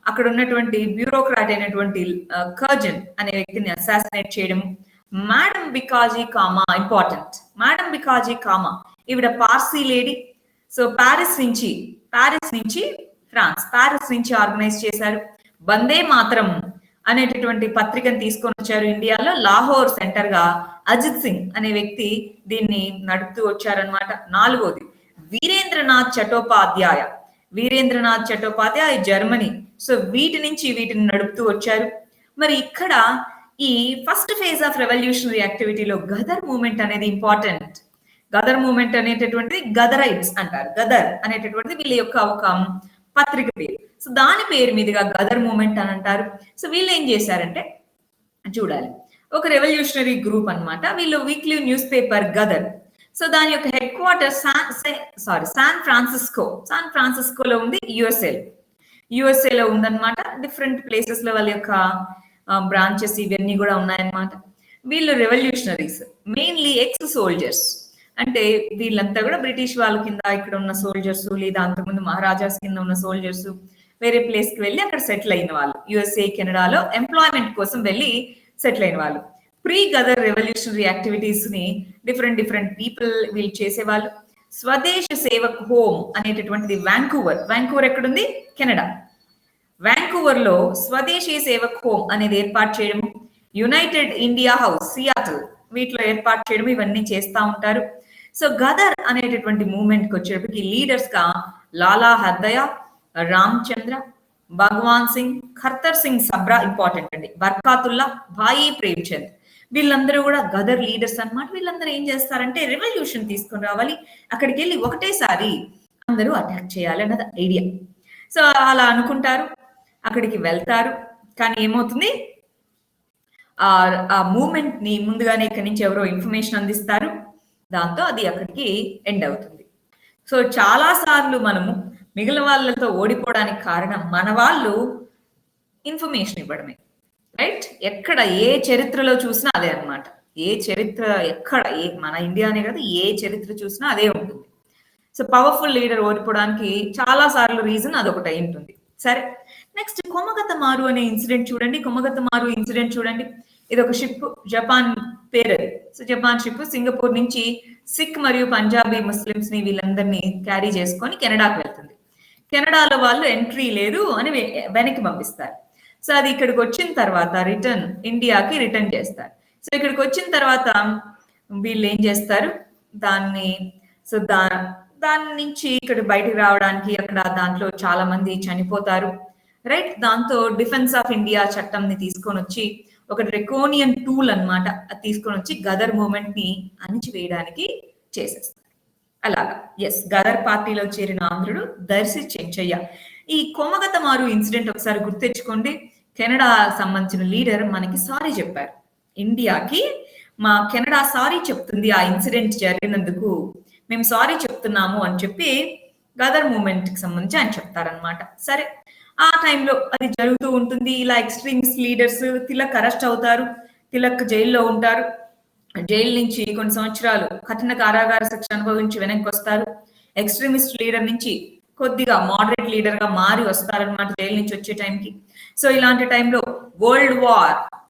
అక్కడ ఉన్నటువంటి బ్యూరోక్రాట్ అయినటువంటి కర్జన్ అనే వ్యక్తిని అసాసినేట్ చేయడం. Madam Bikaji comma, important. Madam Bikaji comma ఈవిడ పార్సీ లేడీ. సో ప్యారిస్ నుంచి ప్యారిస్ నుంచి ఆర్గనైజ్ చేశారు. వందే మాతరం అనేటటువంటి పత్రికను తీసుకొని వచ్చారు ఇండియాలో. లాహోర్ సెంటర్ గా అజిత్ సింగ్ అనే వ్యక్తి దీన్ని నడుపుతూ వచ్చారనమాట. నాలుగోది వీరేంద్రనాథ్ చటోపాధ్యాయ జర్మనీ. సో వీటిని నడుపుతూ వచ్చారు. మరి ఇక్కడ ఈ ఫస్ట్ ఫేజ్ ఆఫ్ రెవల్యూషనరీ యాక్టివిటీలో గదర్ మూవ్మెంట్ అనేది ఇంపార్టెంట్. గదర్ మూవ్మెంట్ అనేటటువంటిది గదరైట్స్ అంటారు. గదర్ అనేటటువంటిది వీళ్ళ యొక్క ఒక పత్రిక పేరు. సో దాని పేరు మీదుగా గదర్ మూవ్మెంట్ అని అంటారు. సో వీళ్ళు ఏం చేశారంటే చూడాలి, ఒక రెవల్యూషనరీ గ్రూప్ అన్నమాట. వీళ్ళు weekly newspaper Ghadar. So దాని యొక్క హెడ్ క్వార్టర్ శాన్ ఫ్రాన్సిస్కోలో ఉంది. యుఎస్ఏలో ఉందన్నమాట. డిఫరెంట్ ప్లేసెస్ లో వాళ్ళ యొక్క బ్రాంచెస్ ఇవన్నీ కూడా ఉన్నాయన్నమాట. వీళ్ళు రెవల్యూషనరీస్, మెయిన్లీ ఎక్స్ సోల్జర్స్, అంటే వీళ్ళంతా కూడా బ్రిటిష్ వాళ్ళ కింద ఇక్కడ ఉన్న సోల్జర్స్, లేదా అంతకుముందు మహారాజాస్ కింద ఉన్న సోల్జర్స్ వేరే ప్లేస్ కి వెళ్ళి అక్కడ సెటిల్ అయిన వాళ్ళు, యుఎస్ఏ కెనడాలో ఎంప్లాయ్మెంట్ కోసం వెళ్ళి సెటిల్ అయిన వాళ్ళు. ప్రీ గదర్ రెవల్యూషనరీ యాక్టివిటీస్ ని డిఫరెంట్ పీపుల్ వీళ్ళు చేసేవాళ్ళు. స్వదేశ సేవక్ హోమ్ అనేటటువంటిది వ్యాంకూవర్ ఎక్కడుంది? కెనడా. వ్యాంకూవర్ లో స్వదేశీ సేవక్ హోమ్ అనేది ఏర్పాటు చేయడం. యునైటెడ్ ఇండియా హౌస్ సియాటల్, వీటిలో ఏర్పాటు చేయడం, ఇవన్నీ చేస్తా ఉంటారు. సో గదర్ అనేటటువంటి మూవ్మెంట్ కి వచ్చేటప్పటికి లీడర్స్ గా లాలా హర్దయ, రామచంద్ర, భగవాన్ సింగ్, ఖర్తర్ సింగ్ సబ్రా ఇంపార్టెంట్ అండి, బర్కాతుల్లా, భాయి ప్రేమ్చంద్, వీళ్ళందరూ కూడా గదర్ లీడర్స్ అన్నమాట. వీళ్ళందరూ ఏం చేస్తారంటే రెవల్యూషన్ తీసుకొని రావాలి, అక్కడికి వెళ్ళి ఒకటేసారి అందరూ అటాక్ చేయాలి అన్నది ఐడియా. సో అలా అనుకుంటారు, అక్కడికి వెళ్తారు. కానీ ఏమవుతుంది, ఆ మూమెంట్ ని ముందుగానే ఇక్కడి నుంచి ఎవరో ఇన్ఫర్మేషన్ అందిస్తారు, దాంతో అది అక్కడికి ఎండ్ అవుతుంది. సో చాలా సార్లు మనము మిగిలిన వాళ్ళతో ఓడిపోవడానికి కారణం మన వాళ్ళు ఇన్ఫర్మేషన్ ఇవ్వడమే. రైట్? ఎక్కడ ఏ చరిత్రలో చూసినా అదే అన్నమాట. ఏ చరిత్ర ఎక్కడ మన ఇండియానే కదా, ఏ చరిత్ర చూసినా అదే ఉంటుంది. సో పవర్ఫుల్ లీడర్ ఓడిపోవడానికి చాలా సార్లు రీజన్ అదొకటి అయి ఉంటుంది. సరే, నెక్స్ట్ కొమగతమారు అనే ఇన్సిడెంట్ చూడండి. కొమగతమారు ఇన్సిడెంట్ చూడండి. ఇది ఒక షిప్, జపాన్ పేరు అది. సో జపాన్ షిప్ సింగపూర్ నుంచి సిక్ మరియు పంజాబీ ముస్లిమ్స్ ని వీళ్ళందరినీ క్యారీ చేసుకొని కెనడాకి వెళ్తుంది. కెనడాలో వాళ్ళు ఎంట్రీ లేదు అని వెనక్కి పంపిస్తారు. సో అది ఇక్కడికి వచ్చిన తర్వాత ఇండియాకి రిటర్న్ చేస్తారు. సో ఇక్కడికి వచ్చిన తర్వాత వీళ్ళు ఏం చేస్తారు, దాన్ని సో దాని నుంచి ఇక్కడ బయటకు రావడానికి అక్కడ దాంట్లో చాలా మంది చనిపోతారు. రైట్? దాంతో డిఫెన్స్ ఆఫ్ ఇండియా చట్టంని తీసుకొని వచ్చి ఒక డ్రెకోనియన్ టూల్ అన్నమాట, అది తీసుకొని వచ్చి గదర్ మూమెంట్ ని అణిచివేయడానికి చేసేస్తారు. అలాగా ఎస్, గదర్ పార్టీలో చేరిన ఆంధ్రుడు దర్శి చెంచయ్య. ఈ కొమగతమారు ఇన్సిడెంట్ ఒకసారి గుర్తెచ్చుకోండి. కెనడా సంబంధించిన లీడర్ మనకి సారీ చెప్పారు, ఇండియాకి మా కెనడా సారీ చెప్తుంది ఆ ఇన్సిడెంట్ జరిగినందుకు, మేము సారీ చెప్తున్నాము అని చెప్పి గదర్ మూమెంట్ కి సంబంధించి ఆయన చెప్తారనమాట. సరే, ఆ టైంలో అది జరుగుతూ ఉంటుంది. ఇలా ఎక్స్ట్రీమిస్ట్ లీడర్స్, తిలక్ అరెస్ట్ అవుతారు, తిలక్ జైల్లో ఉంటారు. జైలు నుంచి కొన్ని సంవత్సరాలు కఠిన కారాగార శిక్ష అనుభవించి వెనక్కి వస్తారు. ఎక్స్ట్రీమిస్ట్ లీడర్ నుంచి కొద్దిగా మోడరేట్ లీడర్ గా మారి వస్తారనమాట జైలు నుంచి వచ్చే టైంకి. సో ఇలాంటి టైంలో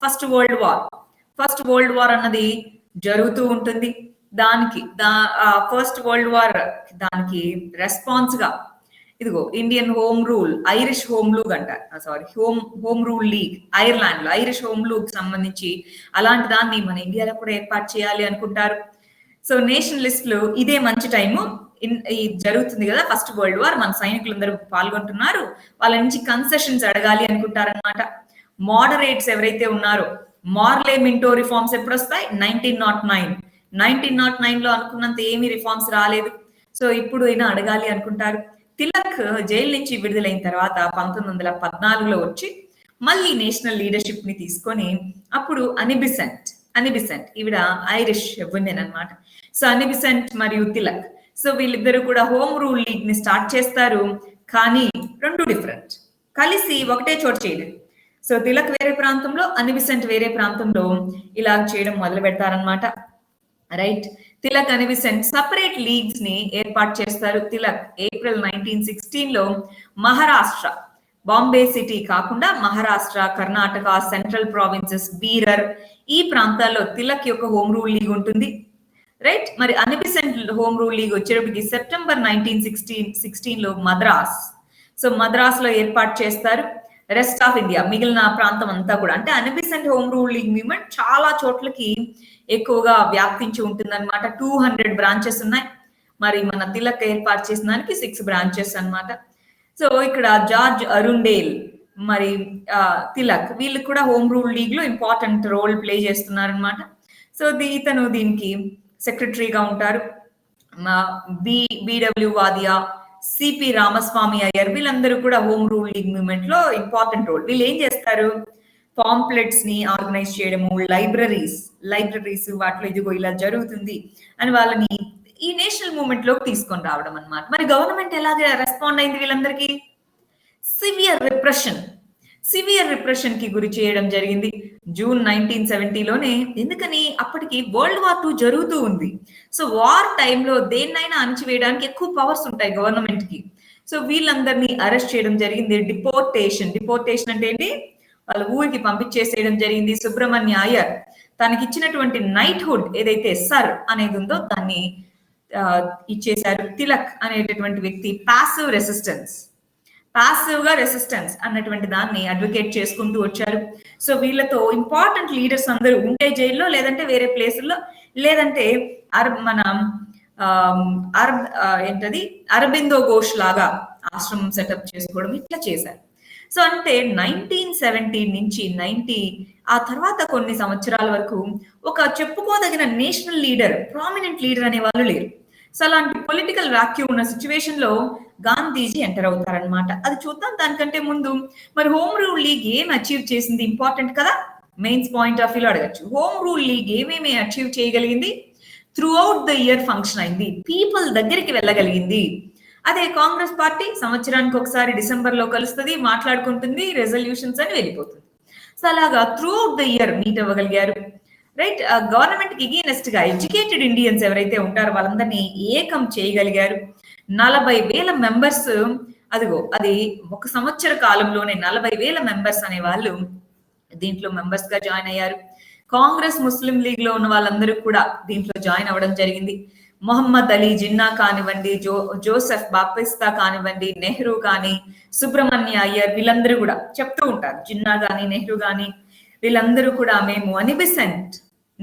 ఫస్ట్ వరల్డ్ వార్ అన్నది జరుగుతూ ఉంటుంది. దానికి ఫస్ట్ వరల్డ్ వార్ దానికి రెస్పాన్స్ గా ఇదిగో Indian home rule, Irish home league అంటారు, sorry home rule league, Ireland లో ఐరిష్ హోమ్ లూగ్ సంబంధించి అలాంటి దాన్ని మన ఇండియాలో కూడా ఏర్పాటు చేయాలి అనుకుంటారు. సో నేషనలిస్టులు ఇదే మంచి టైము, జరుగుతుంది కదా ఫస్ట్ వరల్డ్ వార్, మన సైనికులందరూ పాల్గొంటున్నారు, వాళ్ళ నుంచి కన్సెషన్స్ అడగాలి అనుకుంటారనమాట. మోడరేట్స్ ఎవరైతే ఉన్నారో, మార్లే మింటో రిఫార్మ్స్ ఎప్పుడు వస్తాయి, 1909 లో అనుకున్నంత ఏమీ రిఫార్మ్స్ రాలేదు. సో ఇప్పుడు అయినా అడగాలి అనుకుంటారు. తిలక్ జైలు నుంచి విడుదలైన తర్వాత 1914లో వచ్చి మళ్ళీ నేషనల్ లీడర్షిప్ ని తీసుకొని అప్పుడు అనిబిసెంట్ ఈవిడ ఐరిష్ ఉమెన్ అన్నమాట. సో అనిబిసెంట్ మరియు తిలక్, సో వీళ్ళిద్దరూ కూడా హోమ్ రూల్ లీగ్ ని స్టార్ట్ చేస్తారు. కానీ రెండు డిఫరెంట్, కలిసి ఒకటే చోట చేయలేదు. సో తిలక్ వేరే ప్రాంతంలో, అనిబిసెంట్ వేరే ప్రాంతంలో ఇలా చేయడం మొదలు పెడతారనమాట. Right? Tilak Annie Besant separate leagues ని ఏర్పాటు చేస్తారు. తిలక్ ఏప్రిల్ 1916 లో మహారాష్ట్ర, బాంబే సిటీ కాకుండా Maharashtra, Karnataka, central provinces, bearer ఈ ప్రాంతాల్లో తిలక్ యొక్క హోమ్ రూల్ లీగ్ ఉంటుంది. రైట్? మరి అనిబిసెంట్ హోమ్ రూల్ లీగ్ వచ్చేటప్పటికి సెప్టెంబర్ 1916 లో మద్రాస్ లో ఏర్పాటు చేస్తారు. రెస్ట్ ఆఫ్ ఇండియా, మిగిలిన ప్రాంతం అంతా కూడా, అంటే Annie Besant home rule league movement చాలా చోట్లకి ఎక్కువగా వ్యాప్తించి ఉంటుంది అనమాట. 200 బ్రాంచెస్ ఉన్నాయి. మరి మన తిలక్ ఏర్పాటు చేసిన దానికి 6 బ్రాంచెస్ అన్నమాట. సో ఇక్కడ జార్జ్ అరుండేల్ మరి తిలక్ వీళ్ళు కూడా హోమ్ రూల్ లీగ్ లో ఇంపార్టెంట్ రోల్ ప్లే చేస్తున్నారు అనమాట. సో ఇతను దీనికి సెక్రటరీగా ఉంటారు. బిడబ్ల్యూ వాదియా, సిపి రామస్వామి అయ్యర్ వీళ్ళందరూ కూడా హోమ్ రూల్ లీగ్ మూవ్మెంట్ లో ఇంపార్టెంట్ రోల్. వీళ్ళు ఏం చేస్తారు, పాంప్లెట్స్ ని ఆర్గనైజ్ చేయడము, లైబ్రరీస్ వాటిలో ఇదిగో ఇలా జరుగుతుంది అని వాళ్ళని ఈ నేషనల్ మూవ్మెంట్ లోకి తీసుకొని రావడం అన్నమాట. మరి గవర్నమెంట్ ఎలాగ రెస్పాండ్ అయింది వీళ్ళందరికీ, సివియర్ రిప్రెషన్ కి గురి చేయడం జరిగింది. జూన్ 1970లోనే, ఎందుకని అప్పటికి వరల్డ్ వార్ 2 జరుగుతూ ఉంది. సో వార్ టైంలో దేన్నైనా అణచివేయడానికి ఎక్కువ పవర్స్ ఉంటాయి గవర్నమెంట్ కి. సో వీళ్ళందరినీ అరెస్ట్ చేయడం జరిగింది. డిపోర్టేషన్ అంటే ఏంటి, వాళ్ళ ఊరికి పంపించేసేయడం జరిగింది. సుబ్రహ్మణ్య అయ్యర్ తనకి ఇచ్చినటువంటి నైట్హుడ్ ఏదైతే సర్ అనేది ఉందో దాన్ని ఇచ్చేశారు. తిలక్ అనేటటువంటి వ్యక్తి పాసివ్ గా రెసిస్టెన్స్ అన్నటువంటి దాన్ని అడ్వకేట్ చేసుకుంటూ వచ్చారు. సో వీళ్ళతో ఇంపార్టెంట్ లీడర్స్ అందరూ ఉంటే జైల్లో, లేదంటే వేరే ప్లేసుల్లో, లేదంటే మన అరబిందో ఘోష్ లాగా ఆశ్రమం సెటప్ చేసుకోవడం ఇట్లా చేశారు. సో అంటే 1970 నుంచి 90 ఆ తర్వాత కొన్ని సంవత్సరాల వరకు ఒక చెప్పుకోదగిన నేషనల్ లీడర్, ప్రామినెంట్ లీడర్ అనే వాళ్ళు లేరు. సో అలాంటి పొలిటికల్ వాక్యూమ్ ఉన్న సిచ్యువేషన్ లో గాంధీజీ ఎంటర్ అవుతారనమాట. అది చూద్దాం. దానికంటే ముందు మరి హోమ్ రూల్ లీగ్ ఏం అచీవ్ చేసింది ఇంపార్టెంట్ కదా. మెయిన్స్ పాయింట్ ఆఫ్ వ్యూలో అడగచ్చు. హోమ్ రూల్ లీగ్ ఏమేమి అచీవ్ చేయగలిగింది? Through out the year function అయింది, పీపుల్ దగ్గరికి వెళ్ళగలిగింది. అదే కాంగ్రెస్ పార్టీ సంవత్సరానికి ఒకసారి డిసెంబర్ లో కలుస్తుంది, మాట్లాడుకుంటుంది, రెజల్యూషన్స్ అని వెళ్ళిపోతుంది. సో అలాగా throughout the year meet అవ్వగలిగారు. రైట్. గవర్నమెంట్ కి ఎగెయినెస్ట్ గా ఎడ్యుకేటెడ్ ఇండియన్స్ ఎవరైతే ఉంటారో వాళ్ళందరినీ ఏకం చేయగలిగారు. 40,000 మెంబర్స్, అదిగో అది ఒక సంవత్సర కాలంలోనే 40,000 మెంబర్స్ అనే వాళ్ళు దీంట్లో మెంబర్స్ గా జాయిన్ అయ్యారు. కాంగ్రెస్, ముస్లిం లీగ్ లో ఉన్న వాళ్ళందరూ కూడా దీంట్లో జాయిన్ అవ్వడం జరిగింది. మొహమ్మద్ అలీ జిన్నా కానివ్వండి, జోసెఫ్ బాపిస్తా కానివ్వండి, నెహ్రూ కానీ, సుబ్రహ్మణ్య అయ్యర్, వీళ్ళందరూ కూడా చెప్తూ ఉంటారు. జిన్నా గాని, నెహ్రూ గాని, వీళ్ళందరూ కూడా మేము అనిబిసెంట్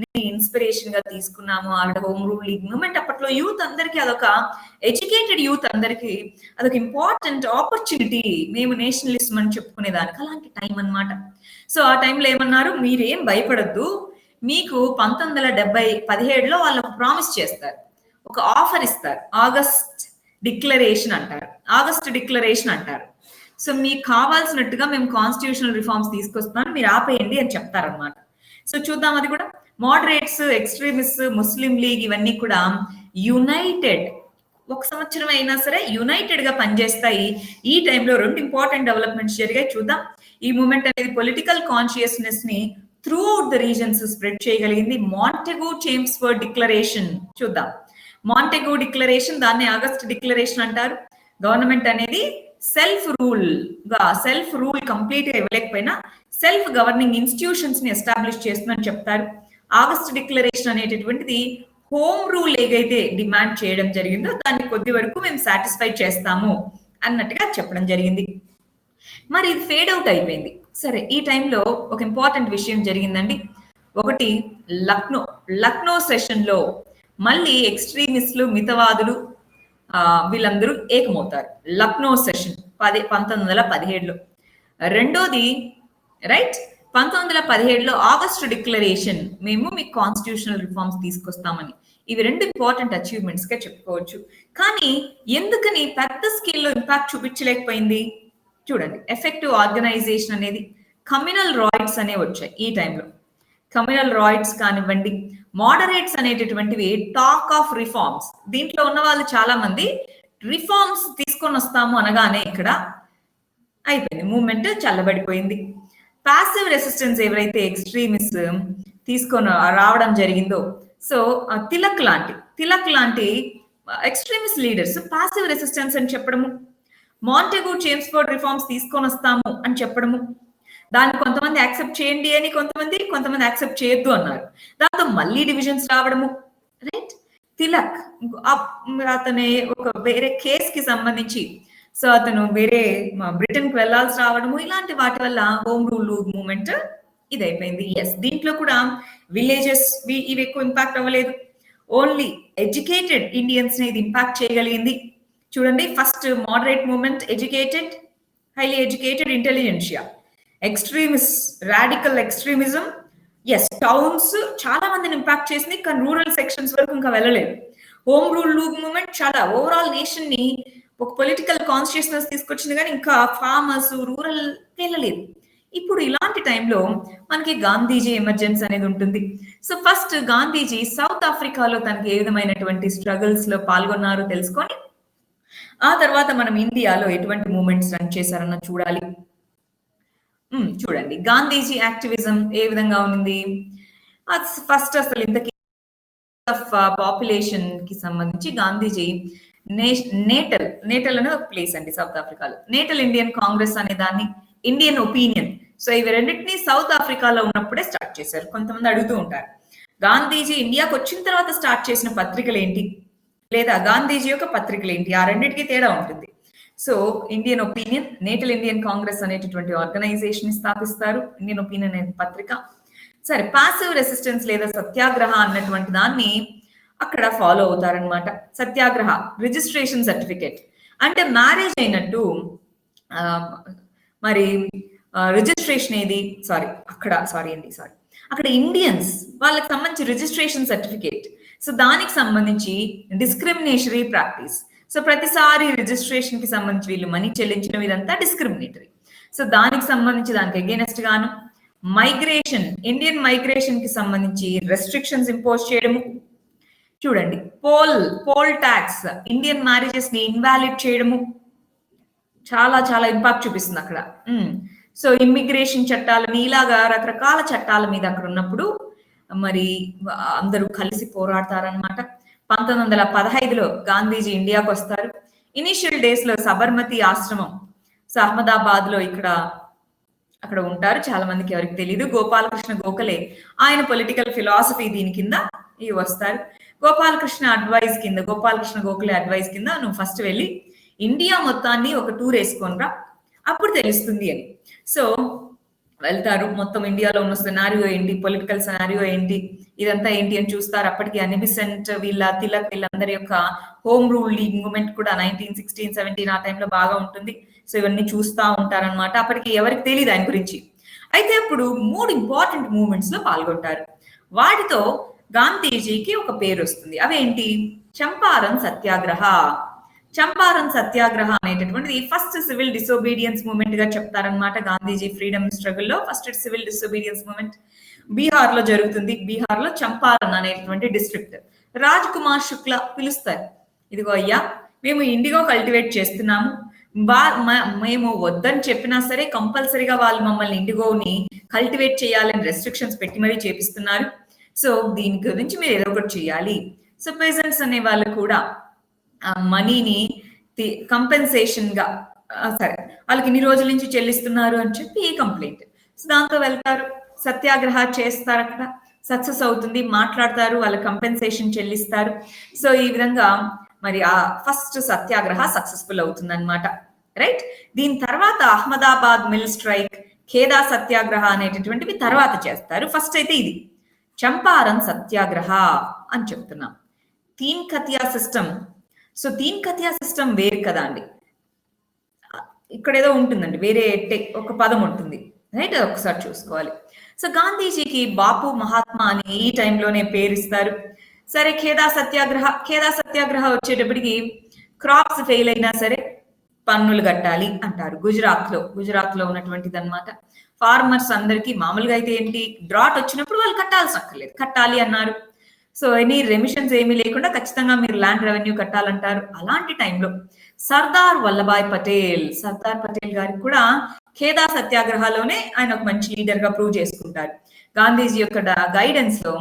ని ఇన్స్పిరేషన్ గా తీసుకున్నాము. ఆవిడ హోమ్ రూల్ లీగ్ మూమెంట్ అప్పట్లో యూత్ అందరికీ అదొక ఎడ్యుకేటెడ్ యూత్ అందరికీ అదొక ఇంపార్టెంట్ ఆపర్చునిటీ. మేము నేషనలిజం అని చెప్పుకునేదానికి అలాంటి టైం అన్నమాట. సో ఆ టైంలో ఏమన్నారు, మీరేం భయపడద్దు, మీకు 1917లో వాళ్ళు ప్రామిస్ చేస్తారు, ఒక ఆఫర్ ఇస్తారు. ఆగస్ట్ డిక్లరేషన్ అంటారు. సో మీకు కావాల్సినట్టుగా మేము కాన్స్టిట్యూషనల్ రిఫార్మ్స్ తీసుకొస్తున్నాం, మీరు ఆపేయండి అని చెప్తారనమాట. సో చూద్దాం. అది కూడా మోడరేట్స్, ఎక్స్ట్రీమిస్ట్, ముస్లిం లీగ్ ఇవన్నీ కూడా యునైటెడ్, ఒక సంవత్సరం అయినా సరే యునైటెడ్ గా పనిచేస్తాయి. ఈ టైంలో 2 ఇంపార్టెంట్ డెవలప్మెంట్స్ జరిగాయి. చూద్దాం. ఈ మూమెంట్ అనేది పొలిటికల్ కాన్షియస్నెస్ ని through out the reasons spread చేయగలిగింది. మాంటెగూ చేమ్స్ఫర్డ్ డిక్లరేషన్ చూద్దాం. మాంటెగూ డిక్లరేషన్, దాన్ని ఆగస్ట్ డిక్లరేషన్ అంటారు. గవర్నమెంట్ అనేది సెల్ఫ్ రూల్ కంప్లీట్ గా ఇవ్వలేకపోయినా సెల్ఫ్ గవర్నింగ్ ఇన్స్టిట్యూషన్స్ ని ఎస్టాబ్లిష్ చేస్తుందని చెప్తారు. ఆగస్ట్ డిక్లరేషన్ అనేటటువంటిది హోమ్ రూల్ ఏదైతే డిమాండ్ చేయడం జరిగిందో దాన్ని కొద్ది వరకు మేము సాటిస్ఫై చేస్తాము అన్నట్టుగా చెప్పడం జరిగింది. మరి ఇది ఫేడ్ అవుట్ అయిపోయింది. సరే, ఈ టైంలో ఒక ఇంపార్టెంట్ విషయం జరిగిందండి. ఒకటి, లక్నో సెషన్ లో మళ్ళీ ఎక్స్ట్రీమిస్టులు, మితవాదులు వీళ్ళందరూ ఏకమవుతారు. లక్నో సెషన్ 1917లో. రెండోది రైట్, 1917లో ఆగస్ట్ డిక్లరేషన్, మేము మీకు కాన్స్టిట్యూషనల్ రిఫార్మ్స్ తీసుకొస్తామని. ఇవి 2 ఇంపార్టెంట్ అచీవ్మెంట్స్ గా చెప్పుకోవచ్చు. కానీ ఎందుకని పెద్ద స్కేల్లో ఇంపాక్ట్ చూపించలేకపోయింది? చూడండి, ఎఫెక్టివ్ ఆర్గనైజేషన్ అనేది, కమ్యూనల్ రాయిట్స్ అనేవి వచ్చాయి ఈ టైంలో. కమ్యూనల్ రాయిట్స్ కానివ్వండి, మోడరేట్స్ అనేటటువంటివి టాక్ ఆఫ్ రిఫార్మ్స్. దీంట్లో ఉన్న వాళ్ళు చాలా మంది రిఫార్మ్స్ తీసుకొని వస్తాము అనగానే ఇక్కడ అయిపోయింది, మూవ్మెంట్ చల్లబడిపోయింది. పాసివ్ రెసిస్టెన్స్ ఎవరైతే ఎక్స్ట్రీమిస్ట్ తీసుకొని రావడం జరిగిందో, సో తిలక్ లాంటి ఎక్స్ట్రీమిస్ట్ లీడర్స్ పాసివ్ రెసిస్టెన్స్ అని చెప్పడము, మాంటెగూ చేమ్స్ఫర్డ్ రిఫార్మ్స్ తీసుకొని వస్తాము అని చెప్పడము, దాన్ని కొంతమంది యాక్సెప్ట్ చేయండి అని కొంతమంది యాక్సెప్ట్ చేయొద్దు అన్నారు. దాంతో మళ్ళీ డివిజన్స్ రావడము. రైట్. తిలక్ అతని ఒక వేరే కేస్ కి సంబంధించి, సో అతను వేరే బ్రిటన్ కి వెళ్లాల్సి రావడము, ఇలాంటి వాటి వల్ల హోమ్ రూల్ మూవ్మెంట్ ఇదైపోయింది. ఎస్, దీంట్లో కూడా విలేజెస్ ఇవి ఎక్కువ ఇంపాక్ట్ అవ్వలేదు. ఓన్లీ ఎడ్యుకేటెడ్ ఇండియన్స్ ని ఇది ఇంపాక్ట్ చేయగలిగింది. చూడండి, first moderate movement, educated, highly educated, intelligentsia. Extremist, radical extremism, yes, towns చాలా మందిని ఇంపాక్ట్ చేసింది, కానీ రూరల్ సెక్షన్స్ వరకు ఇంకా వెళ్ళలేదు. హోమ్ రూల్ మూవ్మెంట్ చాలా ఓవరాల్ నేషన్ ని ఒక పొలిటికల్ కాన్షియస్నెస్ తీసుకొచ్చింది, కానీ ఇంకా ఫార్మర్స్, రూరల్ వెళ్ళలేదు. ఇప్పుడు ఇలాంటి టైంలో మనకి గాంధీజీ ఎమర్జెన్స్ అనేది ఉంటుంది. సో ఫస్ట్ గాంధీజీ సౌత్ ఆఫ్రికాలో తనకి ఏ విధమైనటువంటి స్ట్రగుల్స్ లో పాల్గొన్నారో తెలుసుకొని, ఆ తర్వాత మనం ఇండియాలో ఎటువంటి మూవ్మెంట్స్ రన్ చేశారన్న చూడాలి. చూడండి, గాంధీజీ యాక్టివిజం ఏ విధంగా ఉంది. ఫస్ట్ అసలు ఇంతకీ పాపులేషన్ కి సంబంధించి గాంధీజీ నేటల్ అనే ఒక ప్లేస్ అండి సౌత్ ఆఫ్రికాలో. నేటల్ ఇండియన్ కాంగ్రెస్ అనే దాన్ని, ఇండియన్ ఒపీనియన్, సో ఇవి రెండింటినీ సౌత్ ఆఫ్రికాలో ఉన్నప్పుడే స్టార్ట్ చేశారు. కొంతమంది అడుగుతూ ఉంటారు, గాంధీజీ ఇండియాకి వచ్చిన తర్వాత స్టార్ట్ చేసిన పత్రికలు ఏంటి, లేదా గాంధీజీ యొక్క పత్రికలు ఏంటి? ఆ రెండింటికి తేడా ఉంటుంది. So Indian opinion, natal Indian Congress అనేటటువంటి ఆర్గనైజేషన్ స్థాపిస్తారు. ఇండియన్ ఒపీనియన్ అనే పత్రిక. సరే, పాసివ్ రెసిస్టెన్స్ లేదా సత్యాగ్రహ అన్నటువంటి దాన్ని అక్కడ ఫాలో అవుతారనమాట. సత్యాగ్రహ రిజిస్ట్రేషన్ సర్టిఫికేట్ అంటే మ్యారేజ్ అయినట్టు మరి రిజిస్ట్రేషన్ ఏది, అక్కడ ఇండియన్స్ వాళ్ళకి సంబంధించి రిజిస్ట్రేషన్ సర్టిఫికేట్. సో దానికి సంబంధించి డిస్క్రిమినేటరీ ప్రాక్టీస్. సో ప్రతిసారి రిజిస్ట్రేషన్ కి సంబంధించి వీళ్ళు మనీ చెల్లించడం ఇదంతా డిస్క్రిమినేటరీ. సో దానికి సంబంధించి దానికి అగేనెస్ట్ గాను మైగ్రేషన్, ఇండియన్ మైగ్రేషన్ కి సంబంధించి రెస్ట్రిక్షన్స్ ఇంపోజ్ చేయడము. చూడండి, పోల్ ట్యాక్స్, ఇండియన్ మ్యారేజెస్ ని ఇన్వాలిడ్ చేయడము, చాలా చాలా ఇంపాక్ట్ చూపిస్తుంది అక్కడ. సో ఇమ్మిగ్రేషన్ చట్టాలని, ఇలాగా రకరకాల చట్టాల మీద అక్కడ ఉన్నప్పుడు మరి అందరూ కలిసి పోరాడతారనమాట. 1915లో గాంధీజీ ఇండియాకు వస్తారు. ఇనిషియల్ డేస్ లో సబర్మతి ఆశ్రమం, సో అహ్మదాబాద్ లో అక్కడ ఉంటారు. చాలా మందికి ఎవరికి తెలియదు. గోపాలకృష్ణ గోఖలే ఆయన పొలిటికల్ ఫిలాసఫీ దీని కింద వస్తారు. గోపాలకృష్ణ గోఖలే అడ్వైస్ కింద నువ్వు ఫస్ట్ వెళ్ళి ఇండియా మొత్తాన్ని ఒక టూర్ వేసుకోనరా, అప్పుడు తెలుస్తుంది అని. సో వెళ్తారు. మొత్తం ఇండియాలో ఉన్న సినారియో ఏంటి, పొలిటికల్ సినారియో ఏంటి, ఇదంతా ఏంటి అని చూస్తారు. అప్పటికి అనిబిసెంట్ తిలక్ వీళ్ళందరి యొక్క హోమ్ రూల్ లీగ్ మూవ్మెంట్ కూడా 1916, 17 ఆ టైంలో బాగా ఉంటుంది. సో ఇవన్నీ చూస్తూ ఉంటారనమాట. అప్పటికి ఎవరికి తెలియదు ఆయన గురించి. అయితే అప్పుడు 3 ఇంపార్టెంట్ మూవ్మెంట్స్ లో పాల్గొంటారు. వాటితో గాంధీజీకి ఒక పేరు వస్తుంది. అవేంటి? చంపారన్ సత్యాగ్రహ. చంపారన్ సత్యాగ్రహ అనేటటువంటిది ఫస్ట్ సివిల్ డిసోబీడియన్స్ మూవ్మెంట్ గా చెప్తారనమాట. గాంధీజీ ఫ్రీడమ్ స్ట్రగుల్ లో first civil disobedience movement Bihar లో జరుగుతుంది. బీహార్ లో చంపారన్ అనేటువంటి డిస్ట్రిక్ట్. రాజ్ కుమార్ శుక్లా పిలుస్తారు, ఇదిగో అయ్యా మేము ఇండిగో కల్టివేట్ చేస్తున్నాము, మేము వద్దని చెప్పినా సరే కంపల్సరీగా వాళ్ళు మమ్మల్ని ఇండిగోని కల్టివేట్ చేయాలని రెస్ట్రిక్షన్స్ పెట్టి మరీ చేపిస్తున్నారు. సో దీని గురించి మీరు ఏదో ఒకటి చేయాలి. సో పెజెంట్స్ అనే వాళ్ళు కూడా మనీని కంపెన్సేషన్ గా సరే వాళ్ళకి ఇన్ని రోజుల నుంచి చెల్లిస్తున్నారు అని చెప్పి ఈ కంప్లైంట్. సో దాంతో వెళ్తారు, సత్యాగ్రహ చేస్తారు. అక్కడ సక్సెస్ అవుతుంది, మాట్లాడతారు, వాళ్ళ కంపెన్సేషన్ చెల్లిస్తారు. సో ఈ విధంగా మరి ఆ ఫస్ట్ సత్యాగ్రహ సక్సెస్ఫుల్ అవుతుంది అనమాట. రైట్. దీని తర్వాత అహ్మదాబాద్ మిల్ స్ట్రైక్, ఖేదా సత్యాగ్రహ అనేటటువంటివి తర్వాత చేస్తారు. ఫస్ట్ అయితే ఇది చంపారన్ సత్యాగ్రహ అని చెప్తున్నాం. తీన్ ఖతియా సిస్టమ్. సో తీన్ ఖతియా సిస్టమ్ వేరు కదా అండి, ఇక్కడ ఏదో ఉంటుందండి, వేరే ఒక పదం ఉంటుంది. రైట్, ఒకసారి చూసుకోవాలి. సో గాంధీజీకి బాపు మహాత్మా అని ఈ టైంలోనే పేరిస్తారు. సరే ఖేదా సత్యాగ్రహ వచ్చేటప్పటికి క్రాప్స్ ఫెయిల్ అయినా సరే పన్నులు కట్టాలి అంటారు. గుజరాత్ లో ఉన్నటువంటిది అనమాట. ఫార్మర్స్ అందరికి మామూలుగా అయితే ఏంటి, డ్రాట్ వచ్చినప్పుడు వాళ్ళు కట్టాలి అన్నారు. సో ఎనీ రెమిషన్స్ ఏమీ లేకుండా ఖచ్చితంగా మీరు ల్యాండ్ రెవెన్యూ కట్టాలంటారు. అలాంటి టైంలో సర్దార్ వల్లభాయ్ పటేల్ గారికి కూడా ఖేదా సత్యాగ్రహలోనే ఆయన ఒక మంచి లీడర్ గా ప్రూవ్ చేసుకుంటారు. గాంధీజీ యొక్క గైడెన్స్ లో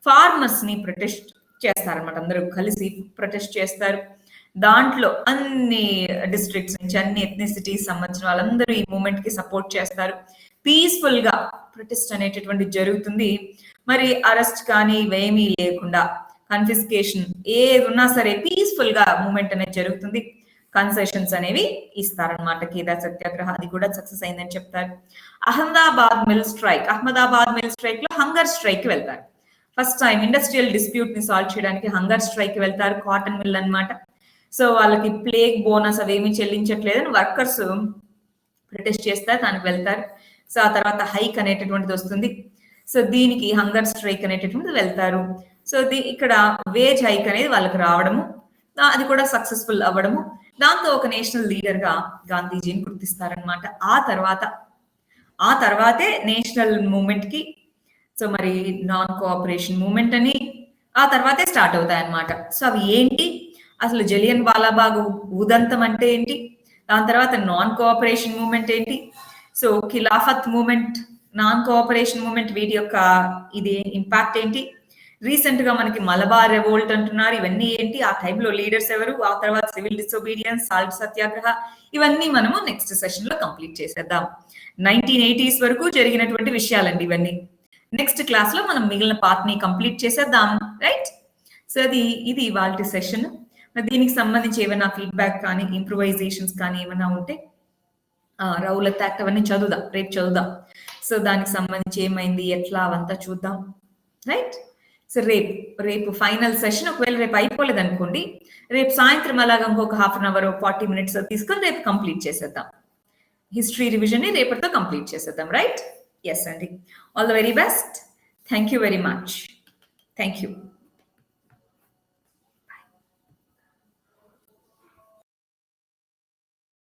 ఫార్మర్స్ ని ప్రొటెస్ట్ చేస్తారనమాట. అందరూ కలిసి ప్రొటెస్ట్ చేస్తారు. దాంట్లో అన్ని డిస్ట్రిక్ట్స్ నుంచి అన్ని ఎథ్నిసిటీస్ సంబంధించిన వాళ్ళందరూ ఈ మూమెంట్ కి సపోర్ట్ చేస్తారు. పీస్ఫుల్ గా ప్రొటెస్ట్ అనేటటువంటి జరుగుతుంది. మరి అరెస్ట్ కానీ ఇవేమీ లేకుండా, కన్ఫిస్కేషన్ ఏది ఉన్నా సరే పీస్ఫుల్ గా మూమెంట్ అనేది జరుగుతుంది. కన్సెషన్స్ అనేవి ఇస్తారనమాట. ఖేదా సత్యాగ్రహ అది కూడా సక్సెస్ అయిందని చెప్తారు. అహ్మదాబాద్ మిల్ స్ట్రైక్ లో హంగర్ స్ట్రైక్ కి వెళ్తారు. ఫస్ట్ టైం ఇండస్ట్రియల్ డిస్ప్యూట్ ని సాల్వ్ చేయడానికి హంగర్ స్ట్రైక్ కి వెళ్తారు. కాటన్ మిల్ అన్నమాట. సో వాళ్ళకి ప్లేగ్ బోనస్ అవేమీ చెల్లించట్లేదని వర్కర్స్ ప్రొటెస్ట్ చేస్తారు, దానికి వెళ్తారు. సో ఆ తర్వాత హైక్ అనేటటువంటిది వస్తుంది. సో దీనికి హంగర్ స్ట్రైక్ అనేటటువంటిది వెళ్తారు. సో ఇక్కడ వేజ్ హైక్ అనేది వాళ్ళకి రావడము, అది కూడా సక్సెస్ఫుల్ అవ్వడము, దాంతో ఒక నేషనల్ లీడర్ గా గాంధీజీని గుర్తిస్తారనమాట. ఆ తర్వాతే నేషనల్ మూవ్మెంట్ కి, సో మరి నాన్ కోఆపరేషన్ మూవ్మెంట్ అని ఆ తర్వాతే స్టార్ట్ అవుతాయి అన్నమాట. సో అవి ఏంటి, అసలు జలియన్ వాలాబాగ్ ఉదంతం అంటే ఏంటి, దాని తర్వాత నాన్ కోఆపరేషన్ మూవ్మెంట్ ఏంటి, so Khilafat movement, non cooperation movement, వీటి యొక్క ఇది ఇంపాక్ట్ ఏంటి, రీసెంట్ గా మనకి మలబార్ రెవోల్ట్ అంటున్నారు, ఇవన్నీ ఏంటి, ఆ టైంలో లీడర్స్ ఎవరు, ఆ తర్వాత సివిల్ డిసోబీడియన్స్, సాల్ట్ సత్యాగ్రహ, ఇవన్నీ మనము నెక్స్ట్ సెషన్ లో కంప్లీట్ చేసేద్దాం. 1980s వరకు జరిగినటువంటి విషయాలండి ఇవన్నీ. నెక్స్ట్ క్లాస్ లో మనం మిగిలిన పార్ట్ ని కంప్లీట్ చేసేద్దాం. రైట్. సో ఇది ఇవాల్టి సెషన్. దీనికి సంబంధించి ఏమైనా ఫీడ్బ్యాక్ కానీ ఇంప్రూవైజేషన్స్ కానీ ఏమైనా ఉంటే రౌలత్ యాక్ట్ అవన్నీ రేపు చదువుదాం. సో దానికి సంబంధించి ఏమైంది, ఎట్లా అవంతా చూద్దాం. రైట్. సో రేపు ఫైనల్ సెషన్. ఒకవేళ రేపు అయిపోలేదు అనుకోండి, రేపు సాయంత్రం అలాగా ఇంకొక 1/2 hour 40 minutes తీసుకొని రేపు కంప్లీట్ చేసేద్దాం. హిస్టరీ రివిజన్ని రేపటితో కంప్లీట్ చేసేద్దాం, రైట్? ఎస్ అండి. All the very best. Thank you very much. Thank you.